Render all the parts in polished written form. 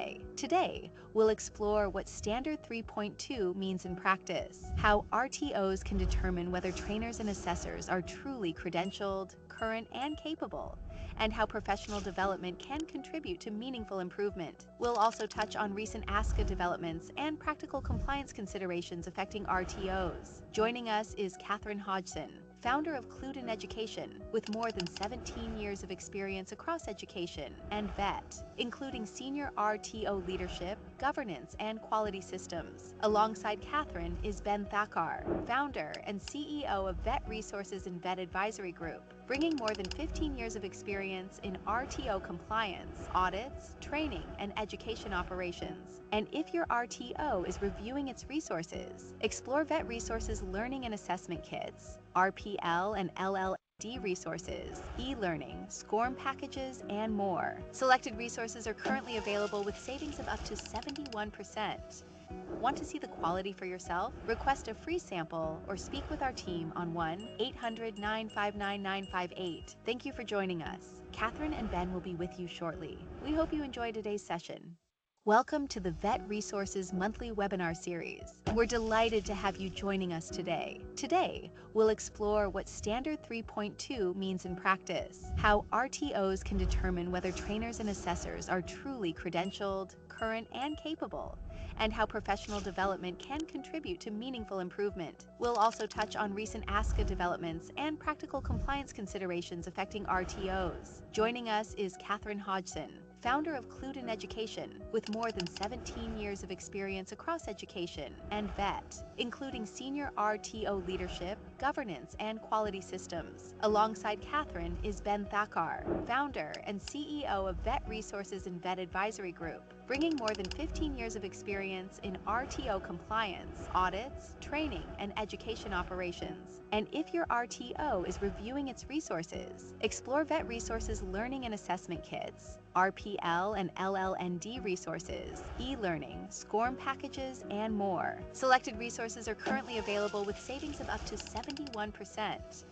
today. Today, we'll explore what Standard 3.2 means in practice, how RTOs can determine whether trainers and assessors are truly credentialed, current, and capable, and how professional development can contribute to meaningful improvement. We'll also touch on recent ASQA developments and practical compliance considerations affecting RTOs. Joining us is Catherine Hodgson, founder of Clued in Education, with more than 17 years of experience across education and VET, including senior RTO leadership, governance, and quality systems. Alongside Catherine is Ben Thakkar, founder and CEO of VET Resources and VET Advisory Group, bringing more than 15 years of experience in RTO compliance, audits, training, and education operations. And if your RTO is reviewing its resources, explore VET Resources Learning and Assessment Kits, RPL and LLD resources, e-learning, SCORM packages, and more. Selected resources are currently available with savings of up to 71%. Want to see the quality for yourself? Request a free sample or speak with our team on 1-800-959-958. Thank you for joining us. Catherine and Ben will be with you shortly. We hope you enjoy today's session. Welcome to the VET Resources monthly webinar series. We're delighted to have you joining us today. Today, we'll explore what Standard 3.2 means in practice, how RTOs can determine whether trainers and assessors are truly credentialed, current, and capable, and how professional development can contribute to meaningful improvement. We'll also touch on recent ASQA developments and practical compliance considerations affecting RTOs. Joining us is Catherine Hodgson, founder of Clued in Education, with more than 17 years of experience across education and VET, including senior RTO leadership, governance, and quality systems. Alongside Catherine is Ben Thakkar, founder and CEO of VET Resources and VET Advisory Group, bringing more than 15 years of experience in RTO compliance, audits, training, and education operations. And if your RTO is reviewing its resources, explore VET Resources Learning and Assessment Kits, RPL and LLD resources, e-learning, SCORM packages, and more. Selected resources are currently available with savings of up to 71%.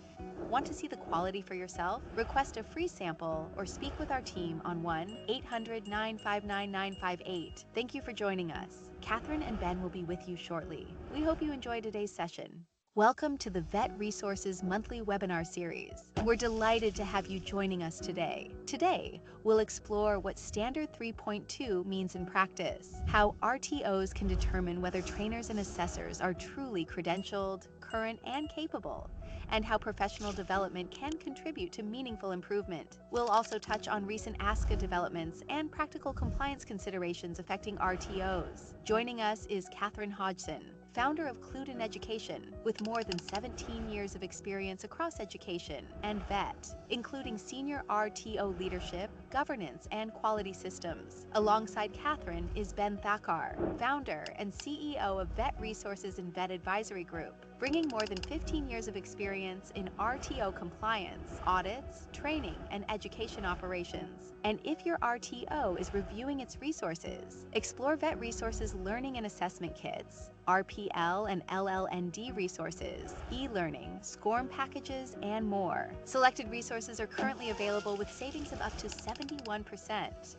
Want to see the quality for yourself? Request a free sample or speak with our team on 1-800-959-958. Thank you for joining us. Catherine and Ben will be with you shortly. We hope you enjoy today's session. Welcome to the VET Resources monthly webinar series. We're delighted to have you joining us today. Today, we'll explore what Standard 3.2 means in practice, how RTOs can determine whether trainers and assessors are truly credentialed, current, and capable, and how professional development can contribute to meaningful improvement. We'll also touch on recent ASQA developments and practical compliance considerations affecting RTOs. Joining us is Catherine Hodgson, founder of Clued in Education, with more than 17 years of experience across education and VET, including senior RTO leadership, governance, and quality systems. Alongside Catherine is Ben Thakkar, founder and CEO of VET Resources and VET Advisory Group, bringing more than 15 years of experience in RTO compliance, audits, training, and education operations. And if your RTO is reviewing its resources, explore VET Resources Learning and Assessment Kits, RPL and LLD resources, e-learning, SCORM packages, and more. Selected resources are currently available with savings of up to 71%.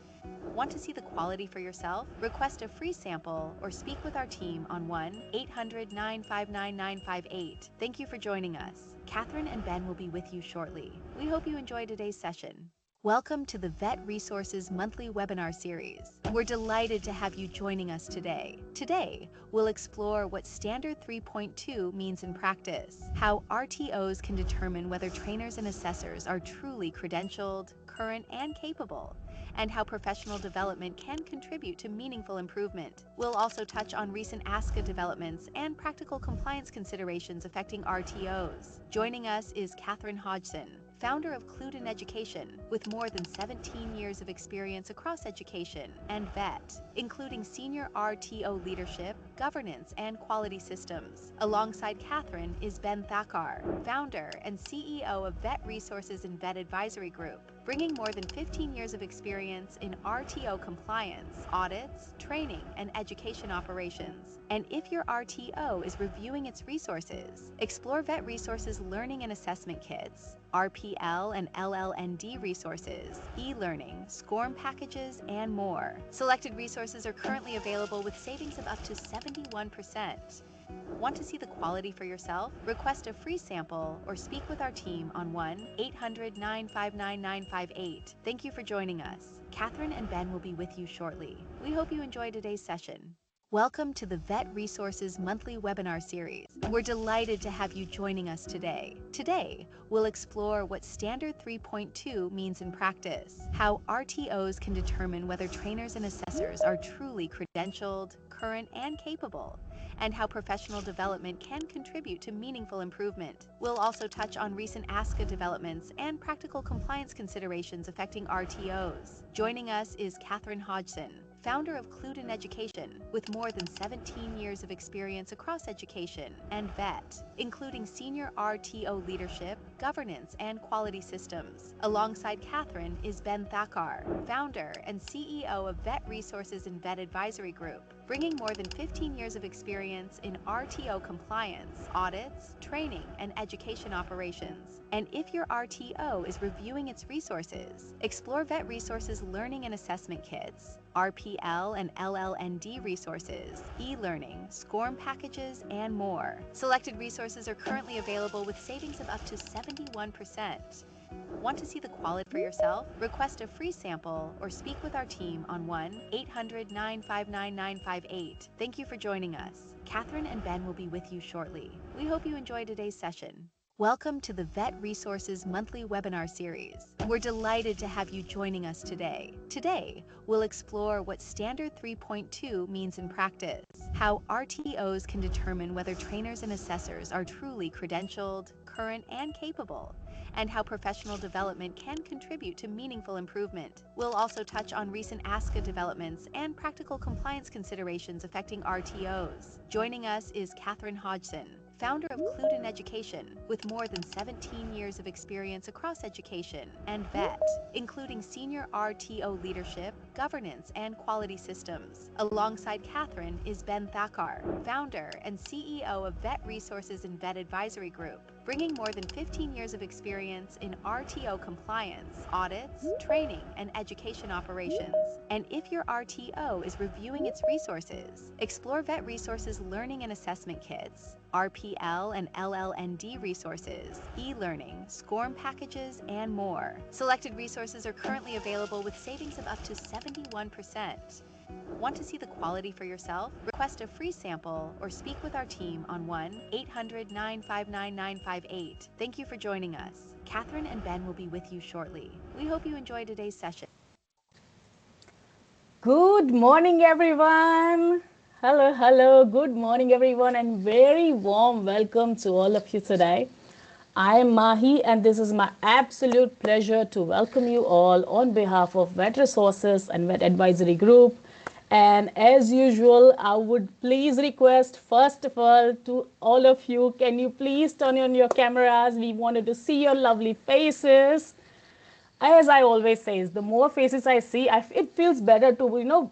Want to see the quality for yourself? Request a free sample or speak with our team on 1-800-959-958. Thank you for joining us. Catherine and Ben will be with you shortly. We hope you enjoy today's session. Welcome to the VET Resources monthly webinar series. We're delighted to have you joining us today. Today, we'll explore what Standard 3.2 means in practice, how RTOs can determine whether trainers and assessors are truly credentialed, current, and capable, and how professional development can contribute to meaningful improvement. We'll also touch on recent ASQA developments and practical compliance considerations affecting RTOs. Joining us is Catherine Hodgson, founder of Clued in Education, with more than 17 years of experience across education and VET, including senior RTO leadership, governance, and quality systems. Alongside Catherine is Ben Thakkar, founder and CEO of Vet Resources and Vet Advisory Group, bringing more than 15 years of experience in RTO compliance, audits, training, and education operations. And if your RTO is reviewing its resources, explore Vet Resources Learning and Assessment Kits, RPL and LLND resources, e-learning, SCORM packages, and more. Selected resources are currently available with savings of up to 71%. Want to see the quality for yourself? Request a free sample or speak with our team on 1-800-959-958. Thank you for joining us. Catherine and Ben will be with you shortly. We hope you enjoy today's session. Welcome to the Vet Resources monthly webinar series. We're delighted to have you joining us today. Today, we'll explore what Standard 3.2 means in practice, how RTOs can determine whether trainers and assessors are truly credentialed, current, and capable, and how professional development can contribute to meaningful improvement. We'll also touch on recent ASQA developments and practical compliance considerations affecting RTOs. Joining us is Catherine Hodgson, founder of Clued in Education, with more than 17 years of experience across education and vet, including senior RTO leadership, governance, and quality systems. Alongside Catherine is Ben Thakkar, founder and CEO of Vet Resources and Vet Advisory Group, bringing more than 15 years of experience in RTO compliance, audits, training, and education operations. And if your RTO is reviewing its resources, explore Vet Resources Learning and Assessment Kits, RPL and LLND resources, e-learning, SCORM packages, and more. Selected resources are currently available with savings of up to 71%. Want to see the quality for yourself? Request a free sample or speak with our team on 1-800-959-958. Thank you for joining us. Catherine and Ben will be with you shortly. We hope you enjoy today's session. Welcome to the Vet Resources monthly webinar series. We're delighted to have you joining us today. Today, we'll explore what Standard 3.2 means in practice, how RTOs can determine whether trainers and assessors are truly credentialed, current, and capable, and how professional development can contribute to meaningful improvement. We'll also touch on recent ASQA developments and practical compliance considerations affecting RTOs. Joining us is Catherine Hodgson, founder of Clued in Education, with more than 17 years of experience across education and vet, including senior RTO leadership, governance, and quality systems. Alongside Catherine is Ben Thakkar, founder and CEO of Vet Resources and Vet Advisory Group, bringing more than 15 years of experience in RTO compliance, audits, training, and education operations. And if your RTO is reviewing its resources, explore Vet Resources Learning and Assessment Kits, RPL and LLND resources, e-learning, SCORM packages, and more. Selected resources are currently available with savings of up to 71%. Want to see the quality for yourself? Request a free sample or speak with our team on 1-800-959-958. Thank you for joining us. Catherine and Ben will be with you shortly. We hope you enjoy today's session. Good morning, everyone. Hello. Good morning, everyone, and very warm welcome to all of you today. I am Mahi, and this is my absolute pleasure to welcome you all on behalf of Vet Resources and Vet Advisory Group. And as usual, I would please request, first of all, to all of you, can you please turn on your cameras? We wanted to see your lovely faces. As I always say, the more faces I see, it feels better to,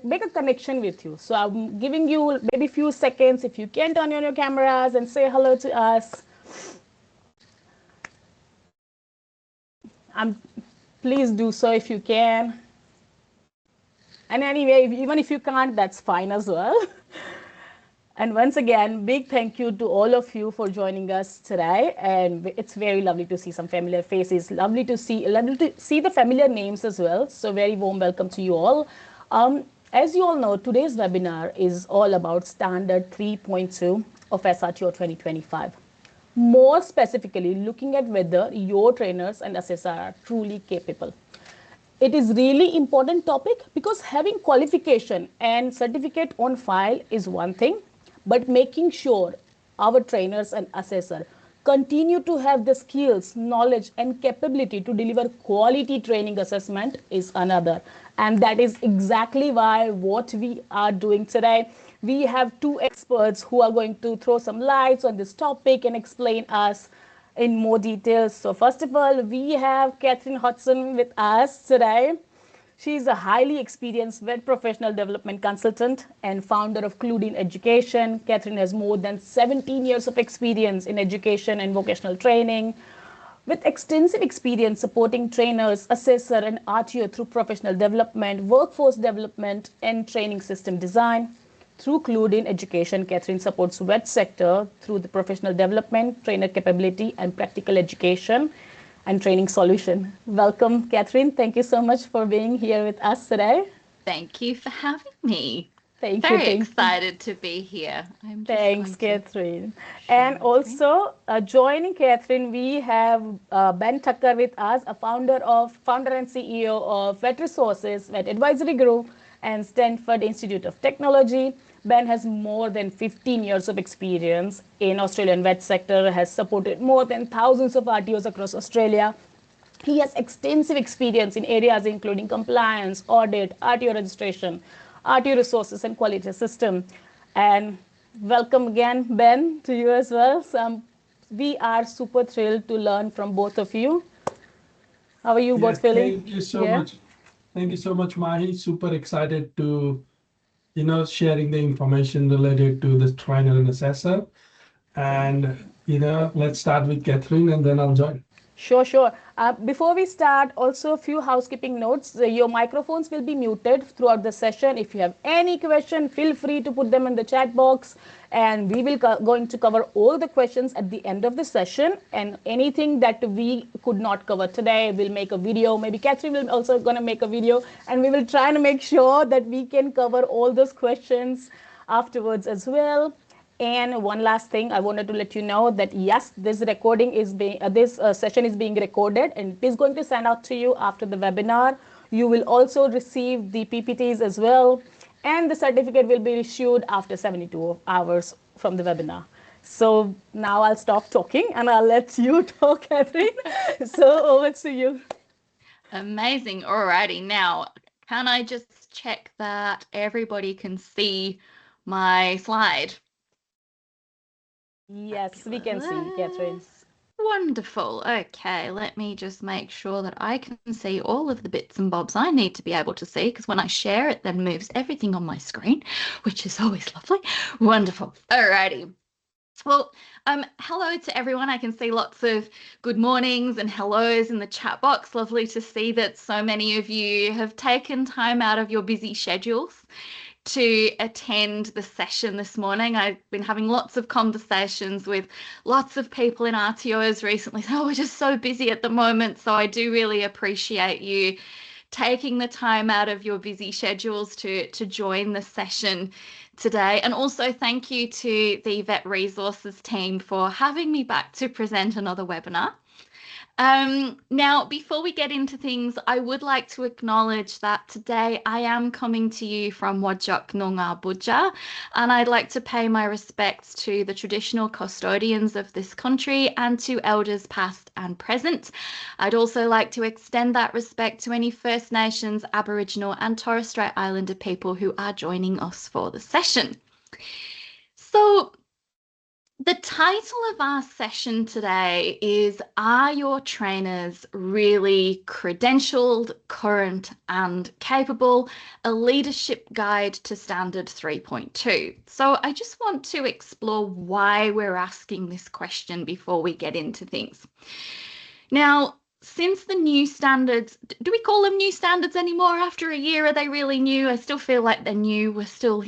make a connection with you. So I'm giving you maybe a few seconds. If you can turn on your cameras and say hello to us. Please do so if you can. And anyway, even if you can't, that's fine as well. And once again, big thank you to all of you for joining us today. And it's very lovely to see some familiar faces. Lovely to see the familiar names as well. So very warm welcome to you all. As you all know, today's webinar is all about Standard 3.2 of SRTO 2025. More specifically, looking at whether your trainers and assessors are truly capable. It is really important topic because having qualification and certificate on file is one thing, but making sure our trainers and assessor continue to have the skills, knowledge, and capability to deliver quality training assessment is another. And that is exactly why what we are doing today. we have two experts who are going to throw some lights on this topic and explain us in more details. So first of all, we have Catherine Hodson with us today. She is a highly experienced vet professional development consultant and founder of Clued in Education. Catherine has more than 17 years of experience in education and vocational training, with extensive experience supporting trainers, assessor, and RTO through professional development, workforce development, and training system design. Through Clued in Education, Catherine supports vet sector through the professional development, trainer capability, and practical education and training solution. Welcome, Catherine. Thank you so much for being here with us today. Thank you for having me. Thank you. Very Thank you. excited to be here. I'm just Thanks, going to Catherine. share And my screen. also joining Catherine, we have Ben Tucker with us, a founder and CEO of Vet Resources, Vet Advisory Group, and Stanford Institute of Technology. Ben has more than 15 years of experience in Australian vet sector, has supported more than thousands of RTOs across Australia. He has extensive experience in areas including compliance, audit, RTO registration, RTO resources, and quality system. And welcome again, Ben, to you as well. We are super thrilled to learn from both of you. How are you both feeling? Thank you so much. Thank you so much, Mahi. Super excited to, sharing the information related to the trainer and assessor. And, let's start with Catherine and then I'll join. Sure, sure. Before we start, also a few housekeeping notes. Your microphones will be muted throughout the session. If you have any question, feel free to put them in the chat box, and we will going to cover all the questions at the end of the session. And anything that we could not cover today, we'll make a video. Maybe Catherine will also going to make a video, and we will try to make sure that we can cover all those questions afterwards as well. And one last thing, I wanted to let you know that yes, this recording is being this session is being recorded, and it is going to send out to you after the webinar. You will also receive the PPTs as well, and the certificate will be issued after 72 hours from the webinar. So now I'll stop talking and I'll let you talk, Catherine. So over to you. Amazing. Alrighty. Now, can I just check that everybody can see my slide? Yes, we can see, Catherine. Wonderful. Okay, let me just make sure that I can see all of the bits and bobs I need to be able to see, because when I share it then moves everything on my screen, which is always lovely. Wonderful. Alrighty. Well, hello to everyone. I can see lots of good mornings and hellos in the chat box. Lovely to see that so many of you have taken time out of your busy schedules to attend the session this morning. I've been having lots of conversations with lots of people in RTOs recently. Oh, we're just so busy at the moment. So I do really appreciate you taking the time out of your busy schedules to join the session today. And also thank you to the Vet Resources team for having me back to present another webinar. Now, before we get into things, I would like to acknowledge that today I am coming to you from Wajak Noongar Budja, and I'd like to pay my respects to the traditional custodians of this country and to elders past and present. I'd also like to extend that respect to any First Nations, Aboriginal and Torres Strait Islander people who are joining us for the session. So, the title of our session today is Are Your Trainers Really Credentialled, Current and Capable? A Leadership Guide to Standard 3.2. So I just want to explore why we're asking this question before we get into things. Now, since the new standards, do we call them new standards anymore after a year? Are they really new? I still feel like they're new. We're still,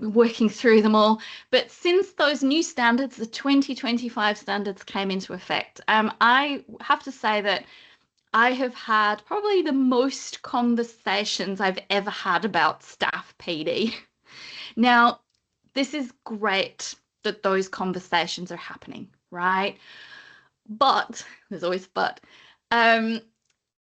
working through them all. But since those new standards, the 2025 standards came into effect, I have to say that I have had probably the most conversations I've ever had about staff PD. Now, this is great that those conversations are happening, right? But, there's always but, in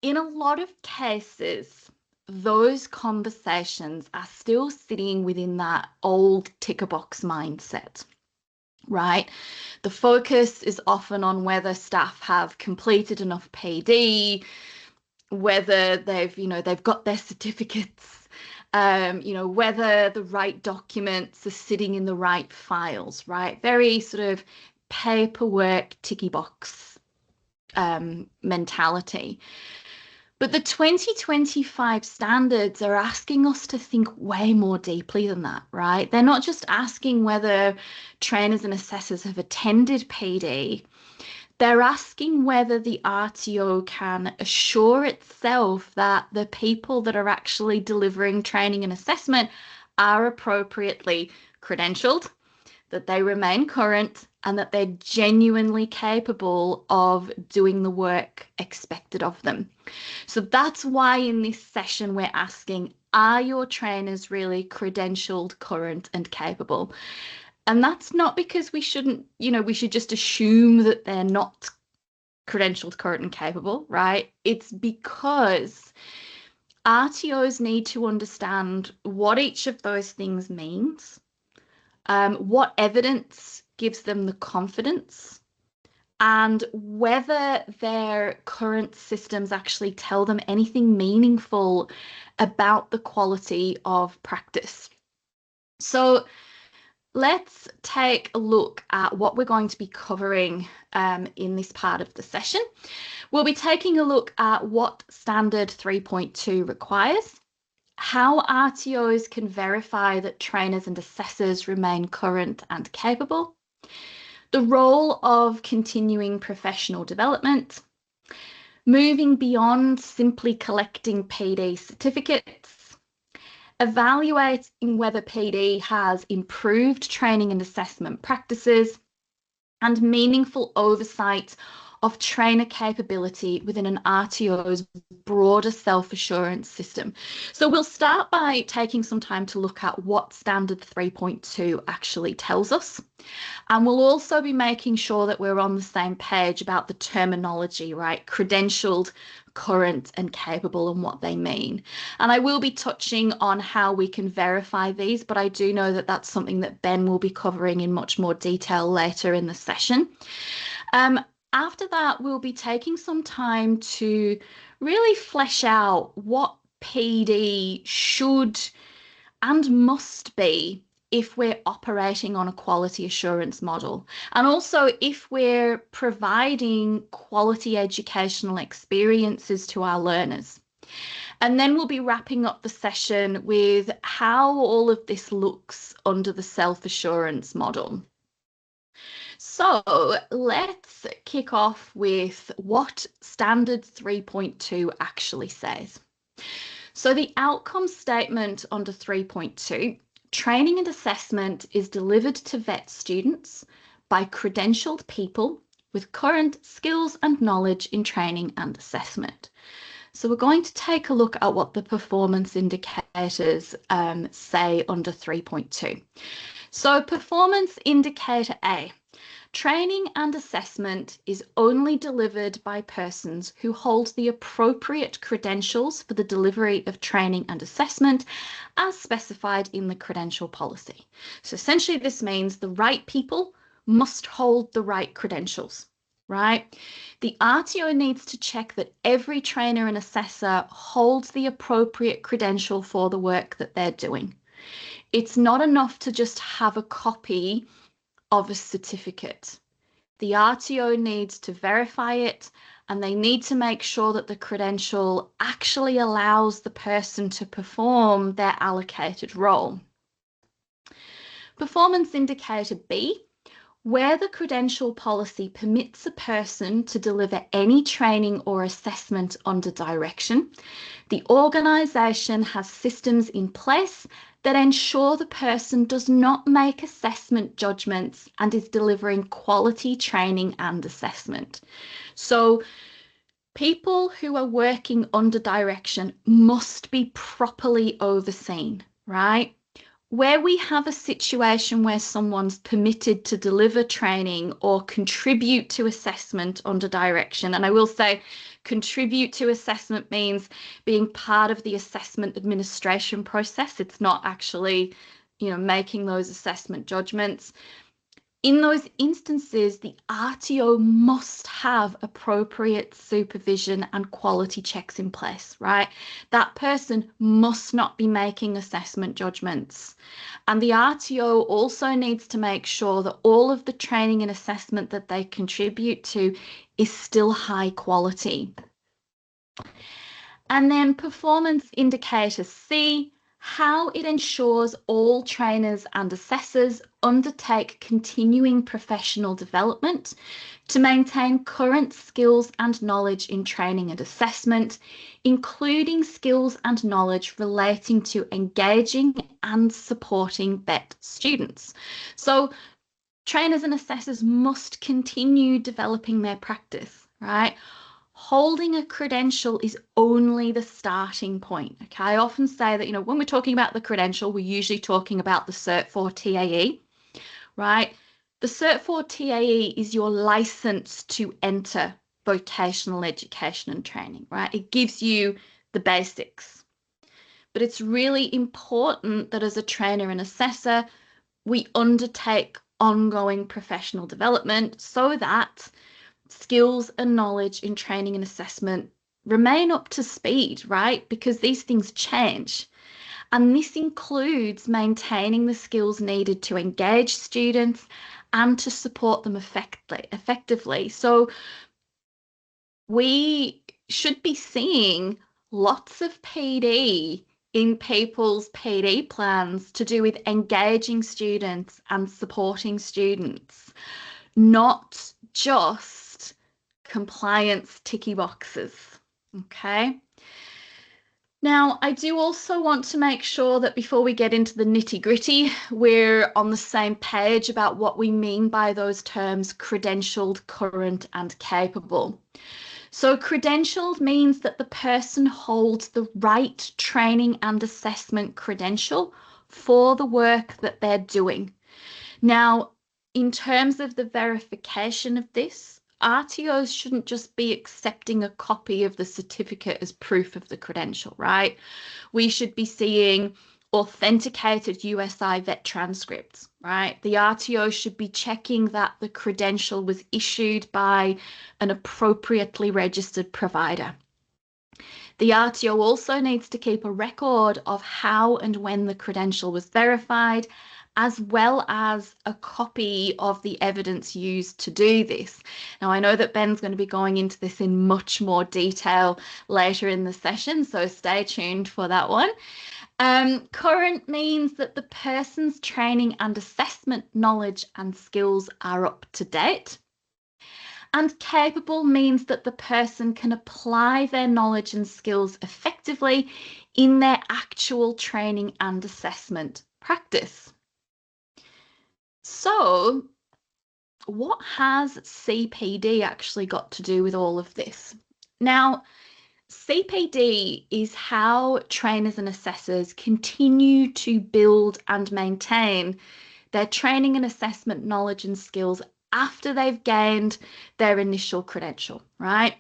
a lot of cases, those conversations are still sitting within that old ticker box mindset, right? The focus is often on whether staff have completed enough PD, whether they've got their certificates, whether the right documents are sitting in the right files, right? Very sort of paperwork, ticky box mentality. But the 2025 standards are asking us to think way more deeply than that, right? They're not just asking whether trainers and assessors have attended PD. They're asking whether the RTO can assure itself that the people that are actually delivering training and assessment are appropriately credentialed, that they remain current, and that they're genuinely capable of doing the work expected of them. So that's why in this session we're asking, are your trainers really credentialed, current, and capable? And that's not because we shouldn't, we should just assume that they're not credentialed, current, and capable, right? It's because RTOs need to understand what each of those things means, what evidence gives them the confidence, and whether their current systems actually tell them anything meaningful about the quality of practice. So let's take a look at what we're going to be covering in this part of the session. We'll be taking a look at what Standard 3.2 requires, how RTOs can verify that trainers and assessors remain current and capable, the role of continuing professional development, moving beyond simply collecting PD certificates, evaluating whether PD has improved training and assessment practices, and meaningful oversight of trainer capability within an RTO's broader self-assurance system. So we'll start by taking some time to look at what Standard 3.2 actually tells us. And we'll also be making sure that we're on the same page about the terminology, right? Credentialed, current, and capable, and what they mean. And I will be touching on how we can verify these, but I do know that that's something that Ben will be covering in much more detail later in the session. After that, we'll be taking some time to really flesh out what PD should and must be if we're operating on a quality assurance model, and also if we're providing quality educational experiences to our learners. And then we'll be wrapping up the session with how all of this looks under the self-assurance model. So let's kick off with what Standard 3.2 actually says. So the outcome statement under 3.2, training and assessment is delivered to vet students by credentialed people with current skills and knowledge in training and assessment. So we're going to take a look at what the performance indicators say under 3.2. So performance indicator A, training and assessment is only delivered by persons who hold the appropriate credentials for the delivery of training and assessment as specified in the credential policy. So essentially this means the right people must hold the right credentials, right? The RTO needs to check that every trainer and assessor holds the appropriate credential for the work that they're doing. It's not enough to just have a copy of a certificate. The RTO needs to verify it, and they need to make sure that the credential actually allows the person to perform their allocated role. Performance indicator B, where the credential policy permits a person to deliver any training or assessment under direction, the organisation has systems in place that ensure the person does not make assessment judgments and is delivering quality training and assessment. So people who are working under direction must be properly overseen, right? Where we have a situation where someone's permitted to deliver training or contribute to assessment under direction, and I will say contribute to assessment means being part of the assessment administration process. It's not actually, making those assessment judgments. In those instances, the RTO must have appropriate supervision and quality checks in place, right? That person must not be making assessment judgments. And the RTO also needs to make sure that all of the training and assessment that they contribute to is still high quality. And then performance indicator C, how it ensures all trainers and assessors undertake continuing professional development to maintain current skills and knowledge in training and assessment, including skills and knowledge relating to engaging and supporting VET students. So trainers and assessors must continue developing their practice, right? Holding a credential is only the starting point. Okay, I often say that, when we're talking about the credential, we're usually talking about the Cert 4 TAE, right? The Cert 4 TAE is your license to enter vocational education and training, right? It gives you the basics. But it's really important that as a trainer and assessor, we undertake ongoing professional development so that skills and knowledge in training and assessment remain up to speed, right? Because these things change. And this includes maintaining the skills needed to engage students and to support them effectively. So we should be seeing lots of PD in people's PD plans to do with engaging students and supporting students, not just compliance ticky boxes, okay? Now, I do also want to make sure that before we get into the nitty-gritty, we're on the same page about what we mean by those terms credentialed, current, and capable. So credentialed means that the person holds the right training and assessment credential for the work that they're doing. Now, in terms of the verification of this, RTOs shouldn't just be accepting a copy of the certificate as proof of the credential, right? We should be seeing authenticated USI vet transcripts, right? The RTO should be checking that the credential was issued by an appropriately registered provider. The RTO also needs to keep a record of how and when the credential was verified, as well as a copy of the evidence used to do this. Now, I know that Ben's going to be going into this in much more detail later in the session, so stay tuned for that one. Current means that the person's training and assessment knowledge and skills are up to date. And capable means that the person can apply their knowledge and skills effectively in their actual training and assessment practice. So, what has CPD actually got to do with all of this? Now, CPD is how trainers and assessors continue to build and maintain their training and assessment knowledge and skills after they've gained their initial credential, right?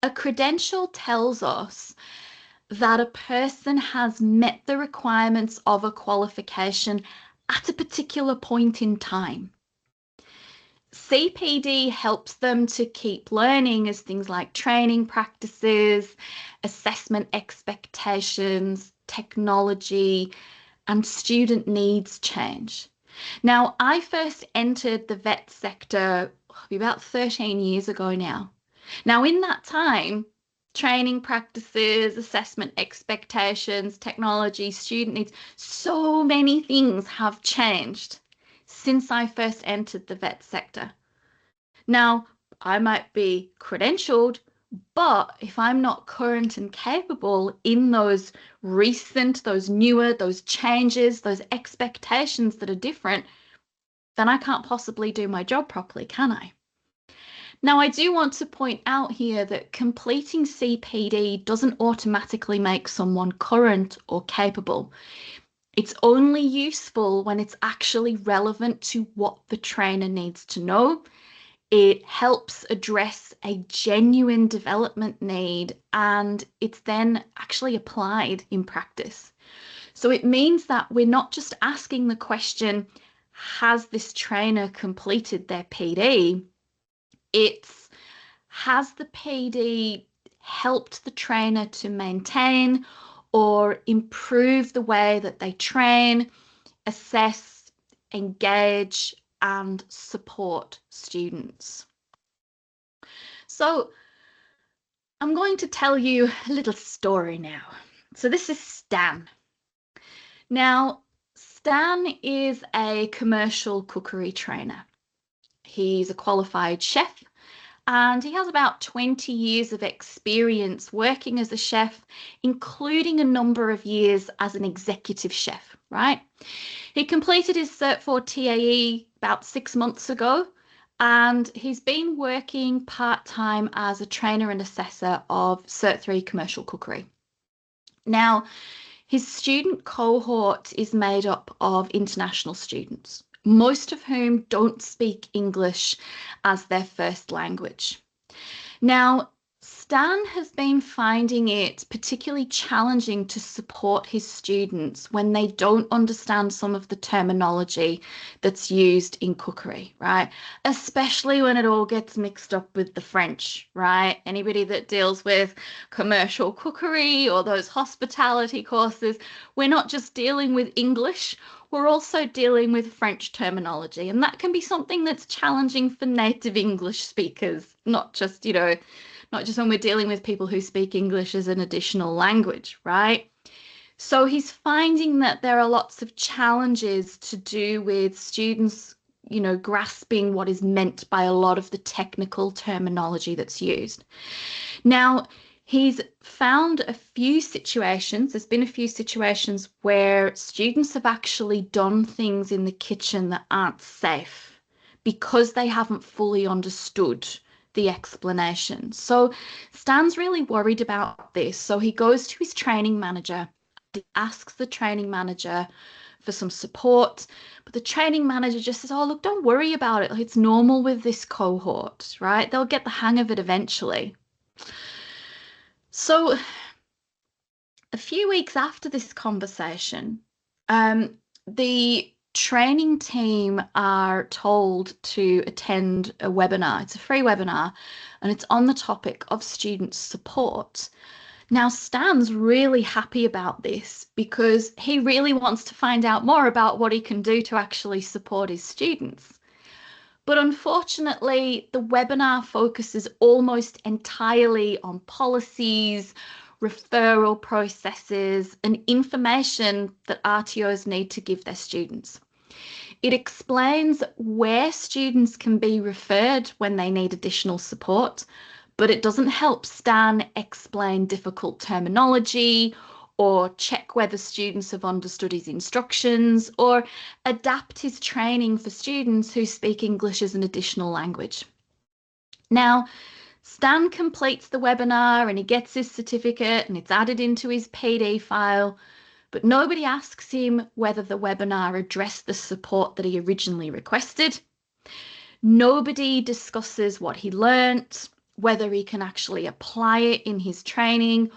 A credential tells us that a person has met the requirements of a qualification at a particular point in time. CPD helps them to keep learning as things like training practices, assessment expectations, technology, and student needs change. Now, I first entered the vet sector about 13 years ago now. Now, in that time, training practices, assessment expectations, technology, student needs, so many things have changed since I first entered the vet sector. Now, I might be credentialed, but if I'm not current and capable in those recent, those newer, those changes, those expectations that are different, then I can't possibly do my job properly, can I? Now, I do want to point out here that completing CPD doesn't automatically make someone current or capable. It's only useful when it's actually relevant to what the trainer needs to know. It helps address a genuine development need, and it's then actually applied in practice. So it means that we're not just asking the question, has this trainer completed their PD? It's, has the PD helped the trainer to maintain or improve the way that they train, assess, engage, and support students? So I'm going to tell you a little story now. So this is Stan. Now, Stan is a commercial cookery trainer. He's a qualified chef and he has about 20 years of experience working as a chef, including a number of years as an executive chef, right? He completed his Cert 4 TAE about 6 months ago, and he's been working part-time as a trainer and assessor of Cert 3 commercial cookery. Now, his student cohort is made up of international students, most of whom don't speak English as their first language. Now, Stan has been finding it particularly challenging to support his students when they don't understand some of the terminology that's used in cookery, right? Especially when it all gets mixed up with the French, right? Anybody that deals with commercial cookery or those hospitality courses, we're not just dealing with English, we're also dealing with French terminology. And that can be something that's challenging for native English speakers, not just, not just when we're dealing with people who speak English as an additional language, right? So he's finding that there are lots of challenges to do with students, grasping what is meant by a lot of the technical terminology that's used. Now, he's found a few situations, there's been a few situations where students have actually done things in the kitchen that aren't safe because they haven't fully understood the explanation. So Stan's really worried about this. So he goes to his training manager, asks the training manager for some support, but the training manager just says, oh, look, don't worry about it. It's normal with this cohort, right? They'll get the hang of it eventually. So a few weeks after this conversation, the training team are told to attend a webinar. It's a free webinar and it's on the topic of student support. Now, Stan's really happy about this because he really wants to find out more about what he can do to actually support his students. But unfortunately, the webinar focuses almost entirely on policies, referral processes, and information that RTOs need to give their students. It explains where students can be referred when they need additional support, but it doesn't help Stan explain difficult terminology or check whether students have understood his instructions or adapt his training for students who speak English as an additional language. Now, Stan completes the webinar and he gets his certificate and it's added into his PD file, but nobody asks him whether the webinar addressed the support that he originally requested. Nobody discusses what he learnt, whether he can actually apply it in his training,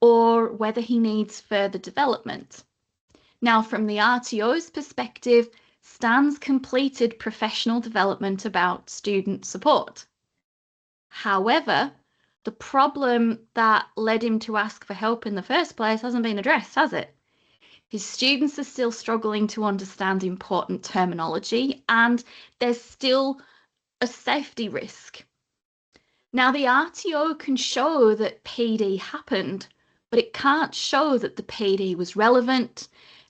or whether he needs further development. Now, from the RTO's perspective, Stan's completed professional development about student support. However, the problem that led him to ask for help in the first place hasn't been addressed, has it? His students are still struggling to understand important terminology, and there's still a safety risk. Now, the RTO can show that PD happened, but it can't show that the PD was relevant,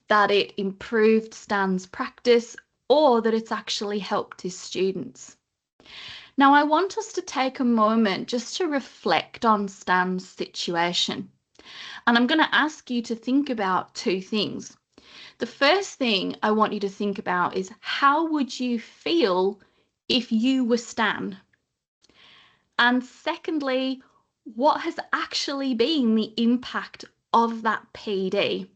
that it improved Stan's practice, or that it's actually helped his students. Now, I want us to take a moment just to reflect on Stan's situation. And I'm going to ask you to think about two things. The first thing I want you to think about is, how would you feel if you were Stan? And secondly, what has actually been the impact of that PD?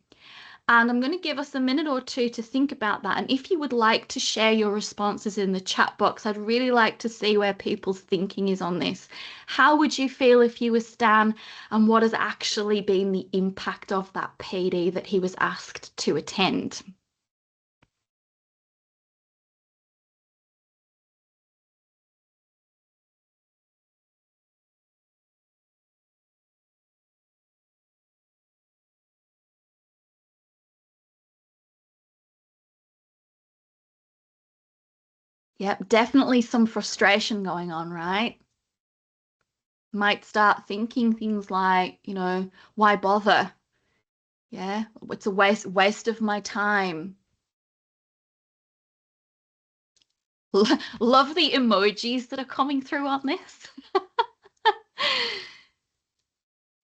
And I'm going to give us a minute or two to think about that. And if you would like to share your responses in the chat box, I'd really like to see where people's thinking is on this. How would you feel if you were Stan, and what has actually been the impact of that PD that he was asked to attend? Yep, definitely some frustration going on, right? Might start thinking things like, why bother? Yeah, it's a waste of my time. Love the emojis that are coming through on this.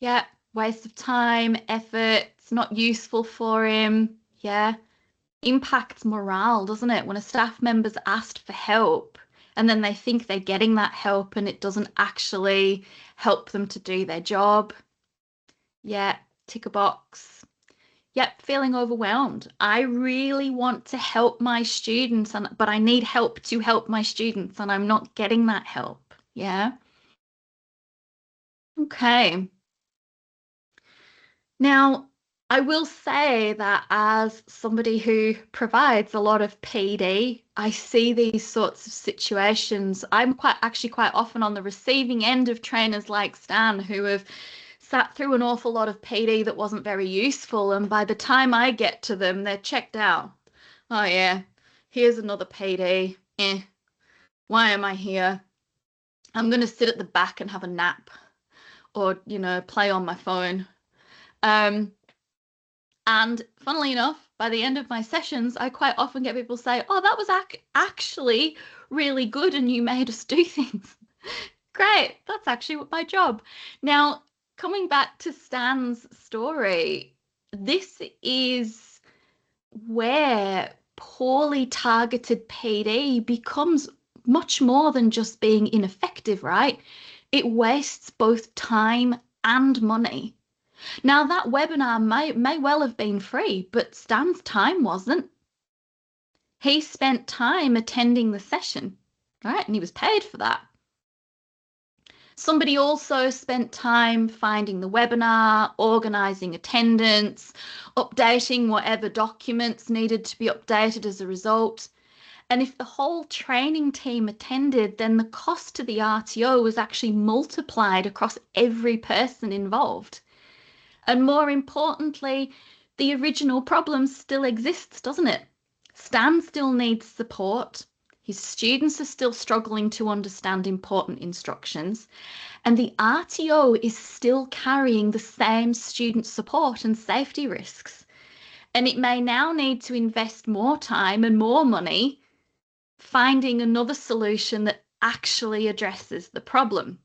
Yeah, waste of time, effort, it's not useful for him. Yeah, impacts morale, doesn't it? When a staff member's asked for help and then they think they're getting that help and it doesn't actually help them to do their job. Yeah, tick a box. Yep, feeling overwhelmed. I really want to help my students, but I need help to help my students, and I'm not getting that help. Yeah. Okay. Now, I will say that as somebody who provides a lot of PD, I see these sorts of situations. I'm quite often on the receiving end of trainers like Stan who have sat through an awful lot of PD that wasn't very useful, and by the time I get to them, they're checked out. Oh yeah, here's another PD. Why am I here? I'm gonna sit at the back and have a nap, or play on my phone. And funnily enough, by the end of my sessions, I quite often get people say, "Oh, that was actually really good, and you made us do things." Great, that's actually my job. Now, coming back to Stan's story, this is where poorly targeted PD becomes much more than just being ineffective, right? It wastes both time and money. Now, that webinar may well have been free, but Stan's time wasn't. He spent time attending the session, right? And he was paid for that. Somebody also spent time finding the webinar, organising attendance, updating whatever documents needed to be updated as a result. And if the whole training team attended, then the cost to the RTO was actually multiplied across every person involved. And more importantly, the original problem still exists, doesn't it? Stan still needs support. His students are still struggling to understand important instructions. And the RTO is still carrying the same student support and safety risks. And it may now need to invest more time and more money finding another solution that actually addresses the problem.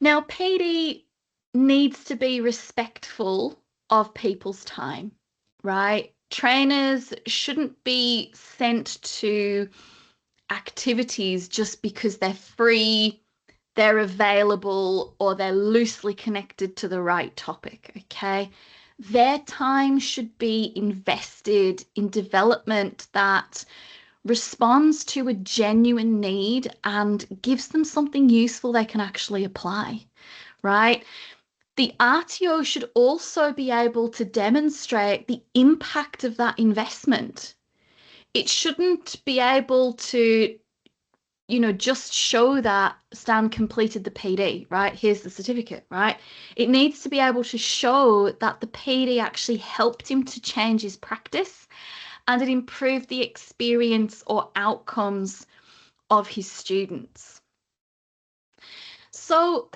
Now, PD needs to be respectful of people's time, right? Trainers shouldn't be sent to activities just because they're free, they're available, or they're loosely connected to the right topic, okay? Their time should be invested in development that responds to a genuine need and gives them something useful they can actually apply, right? The RTO should also be able to demonstrate the impact of that investment. It shouldn't be able to, just show that Stan completed the PD, right? Here's the certificate, right? It needs to be able to show that the PD actually helped him to change his practice and it improved the experience or outcomes of his students. So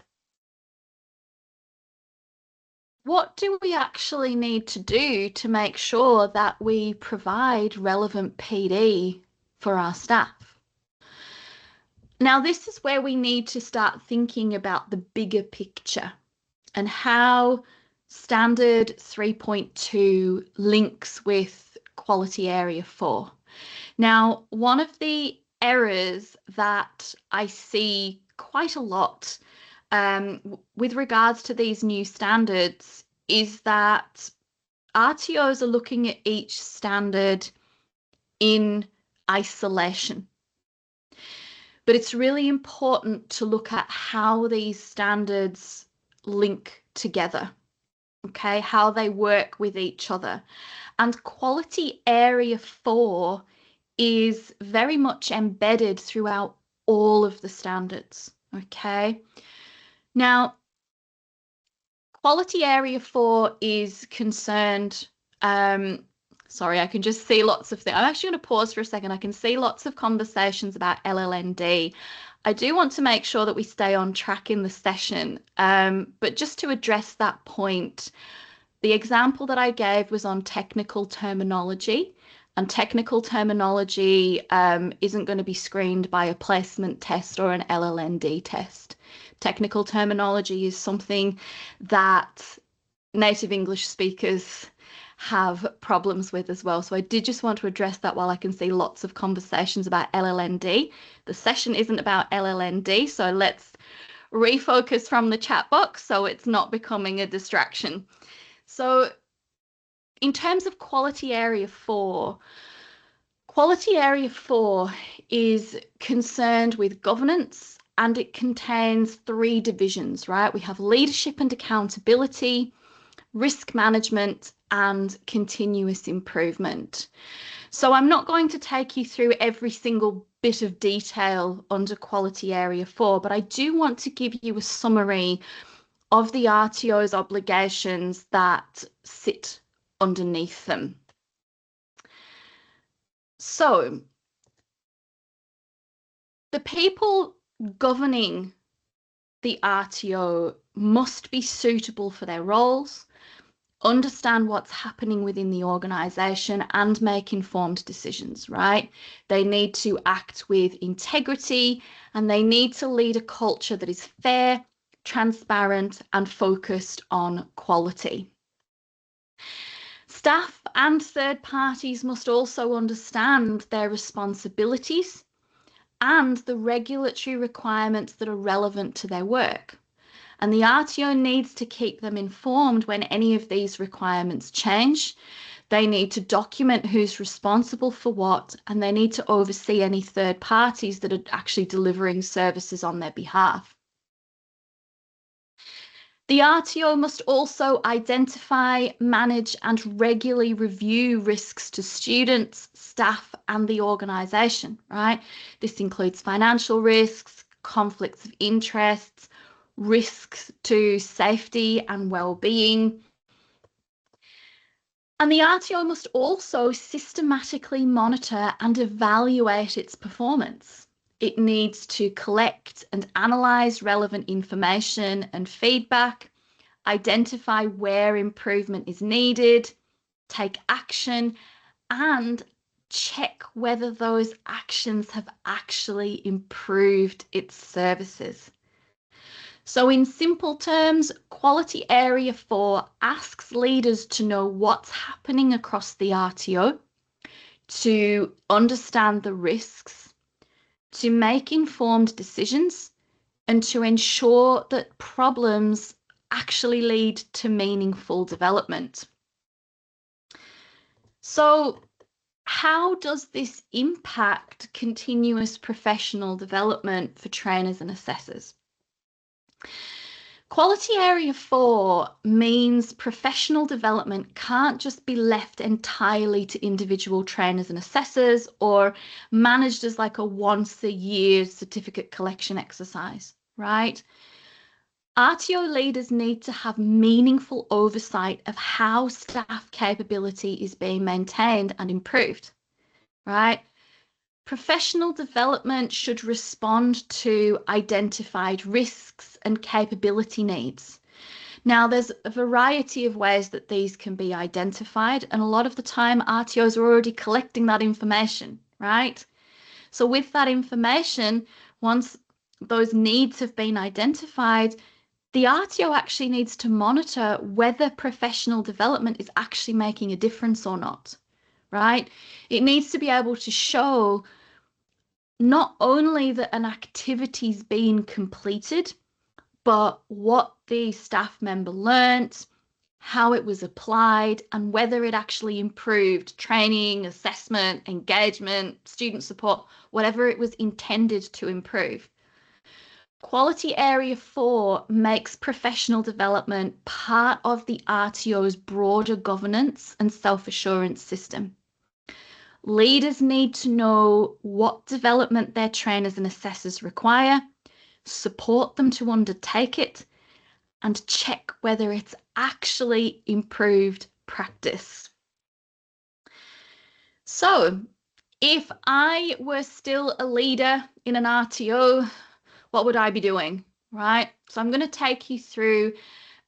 what do we actually need to do to make sure that we provide relevant PD for our staff? Now, this is where we need to start thinking about the bigger picture and how Standard 3.2 links with Quality Area 4. Now, one of the errors that I see quite a lot with regards to these new standards is that RTOs are looking at each standard in isolation. But it's really important to look at how these standards link together, okay, how they work with each other. And Quality Area 4 is very much embedded throughout all of the standards, okay? Now, Quality Area 4 is concerned Sorry, I can just see lots of things. I'm actually going to pause for a second. I can see lots of conversations about LLND. I do want to make sure that we stay on track in the session, but just to address that point, the example that I gave was on technical terminology, and technical terminology isn't going to be screened by a placement test or an LLND test. Technical terminology is something that native English speakers have problems with as well. So I did just want to address that while I can see lots of conversations about LLND. The session isn't about LLND, so let's refocus from the chat box so it's not becoming a distraction. So in terms of quality area 4, quality area 4 is concerned with governance, and it contains 3 divisions, right? We have leadership and accountability, risk management, and continuous improvement. So I'm not going to take you through every single bit of detail under quality area 4, but I do want to give you a summary of the RTO's obligations that sit underneath them. So the people governing the RTO must be suitable for their roles, understand what's happening within the organisation, and make informed decisions, right? They need to act with integrity, and they need to lead a culture that is fair, transparent, and focused on quality. Staff and third parties must also understand their responsibilities and the regulatory requirements that are relevant to their work. And the RTO needs to keep them informed when any of these requirements change. They need to document who's responsible for what, and they need to oversee any third parties that are actually delivering services on their behalf. The RTO must also identify, manage, and regularly review risks to students, staff, and the organisation, right? This includes financial risks, conflicts of interests, risks to safety and well-being. And the RTO must also systematically monitor and evaluate its performance. It needs to collect and analyse relevant information and feedback, identify where improvement is needed, take action, and check whether those actions have actually improved its services. So in simple terms, quality area 4 asks leaders to know what's happening across the RTO, to understand the risks, to make informed decisions, and to ensure that problems actually lead to meaningful development. So how does this impact continuous professional development for trainers and assessors? Quality area 4 means professional development can't just be left entirely to individual trainers and assessors or managed as like a once a year certificate collection exercise, right? RTO leaders need to have meaningful oversight of how staff capability is being maintained and improved, right? Professional development should respond to identified risks and capability needs. Now, there's a variety of ways that these can be identified, and a lot of the time RTOs are already collecting that information, right? So with that information, once those needs have been identified, the RTO actually needs to monitor whether professional development is actually making a difference or not, right? It needs to be able to show not only that an activity's been completed, but what the staff member learnt, how it was applied, and whether it actually improved training, assessment, engagement, student support, whatever it was intended to improve. Quality area 4 makes professional development part of the RTO's broader governance and self-assurance system. Leaders need to know what development their trainers and assessors require, support them to undertake it, and check whether it's actually improved practice. So if I were still a leader in an RTO, what would I be doing, right? So I'm going to take you through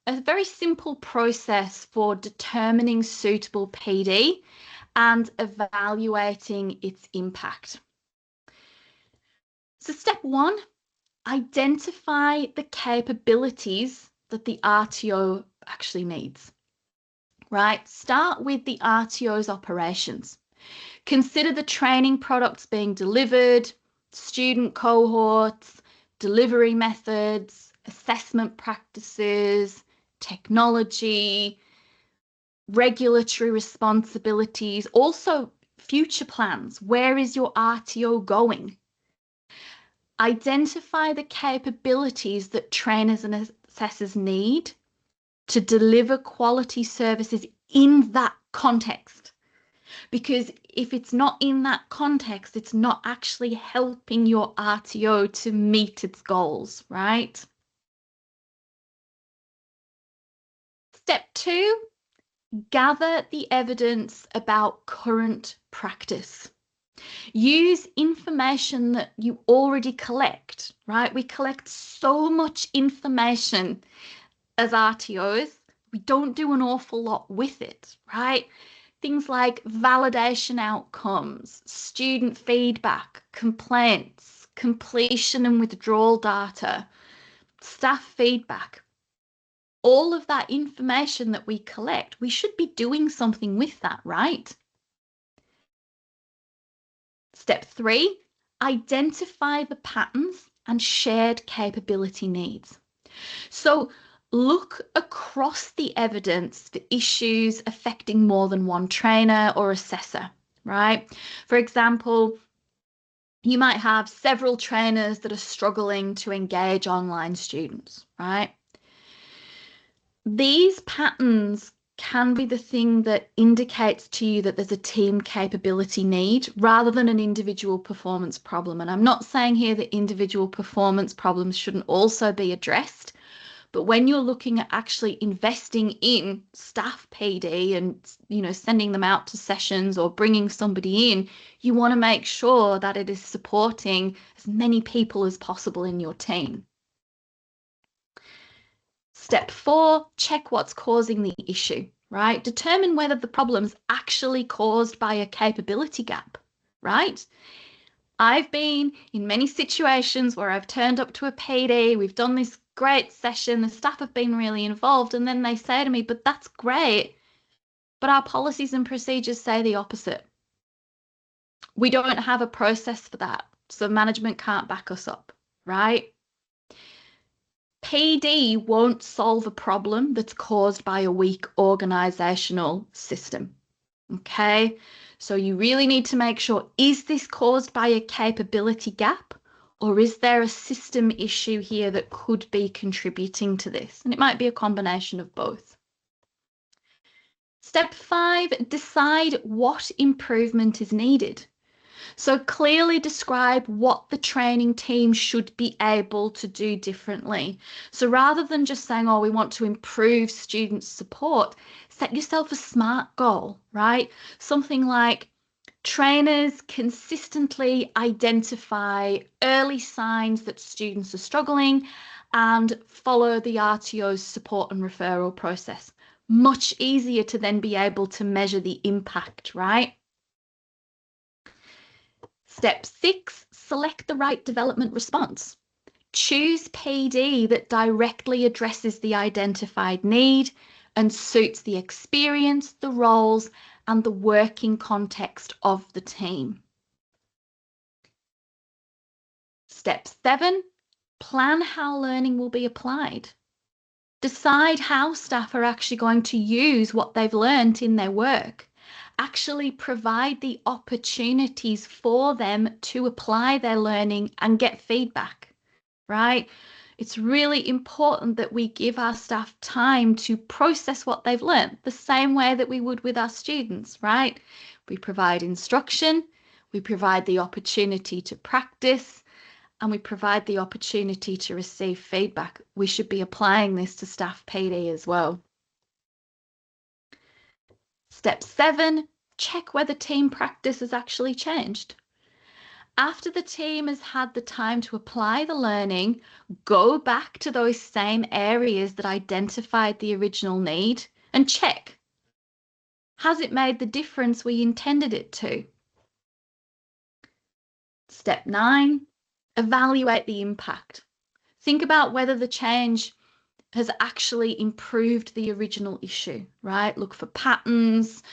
a very simple process for determining suitable PD and evaluating its impact. So step one, identify the capabilities that the RTO actually needs, right? Start with the RTO's operations. Consider the training products being delivered, student cohorts, delivery methods, assessment practices, technology, regulatory responsibilities, also future plans. Where is your RTO going? Identify the capabilities that trainers and assessors need to deliver quality services in that context. Because if it's not in that context, it's not actually helping your RTO to meet its goals, right? Step two, gather the evidence about current practice. Use information that you already collect, right? We collect so much information as RTOs. We don't do an awful lot with it, right? Things like validation outcomes, student feedback, complaints, completion and withdrawal data, staff feedback. All of that information that we collect, we should be doing something with that, right? Step three, identify the patterns and shared capability needs. So look across the evidence for issues affecting more than one trainer or assessor, right? For example, you might have several trainers that are struggling to engage online students, right? These patterns can be the thing that indicates to you that there's a team capability need rather than an individual performance problem. And I'm not saying here that individual performance problems shouldn't also be addressed, but when you're looking at actually investing in staff PD and, you know, sending them out to sessions or bringing somebody in, you want to make sure that it is supporting as many people as possible in your team. Step four, check what's causing the issue, right? Determine whether the problem's actually caused by a capability gap, right? I've been in many situations where I've turned up to a PD, we've done this great session, the staff have been really involved, and then they say to me, but that's great, but our policies and procedures say the opposite. We don't have a process for that, so management can't back us up, right? PD won't solve a problem that's caused by a weak organisational system, okay? So you really need to make sure, is this caused by a capability gap, or is there a system issue here that could be contributing to this? And it might be a combination of both. Step five, decide what improvement is needed. So clearly describe what the training team should be able to do differently. So rather than just saying, oh, we want to improve student support, set yourself a SMART goal, right? Something like trainers consistently identify early signs that students are struggling and follow the RTO's support and referral process. Much easier to then be able to measure the impact, right? Step six, select the right development response. Choose PD that directly addresses the identified need and suits the experience, the roles, and the working context of the team. Step seven, plan how learning will be applied. Decide how staff are actually going to use what they've learned in their work. Actually provide the opportunities for them to apply their learning and get feedback, right? It's really important that we give our staff time to process what they've learned the same way that we would with our students, right? We provide instruction, we provide the opportunity to practice, and we provide the opportunity to receive feedback. We should be applying this to staff PD as well. Step seven, check whether team practice has actually changed. After the team has had the time to apply the learning, go back to those same areas that identified the original need and check. Has it made the difference we intended it to? Step 9, evaluate the impact. Think about whether the change has actually improved the original issue, right? Look for patterns,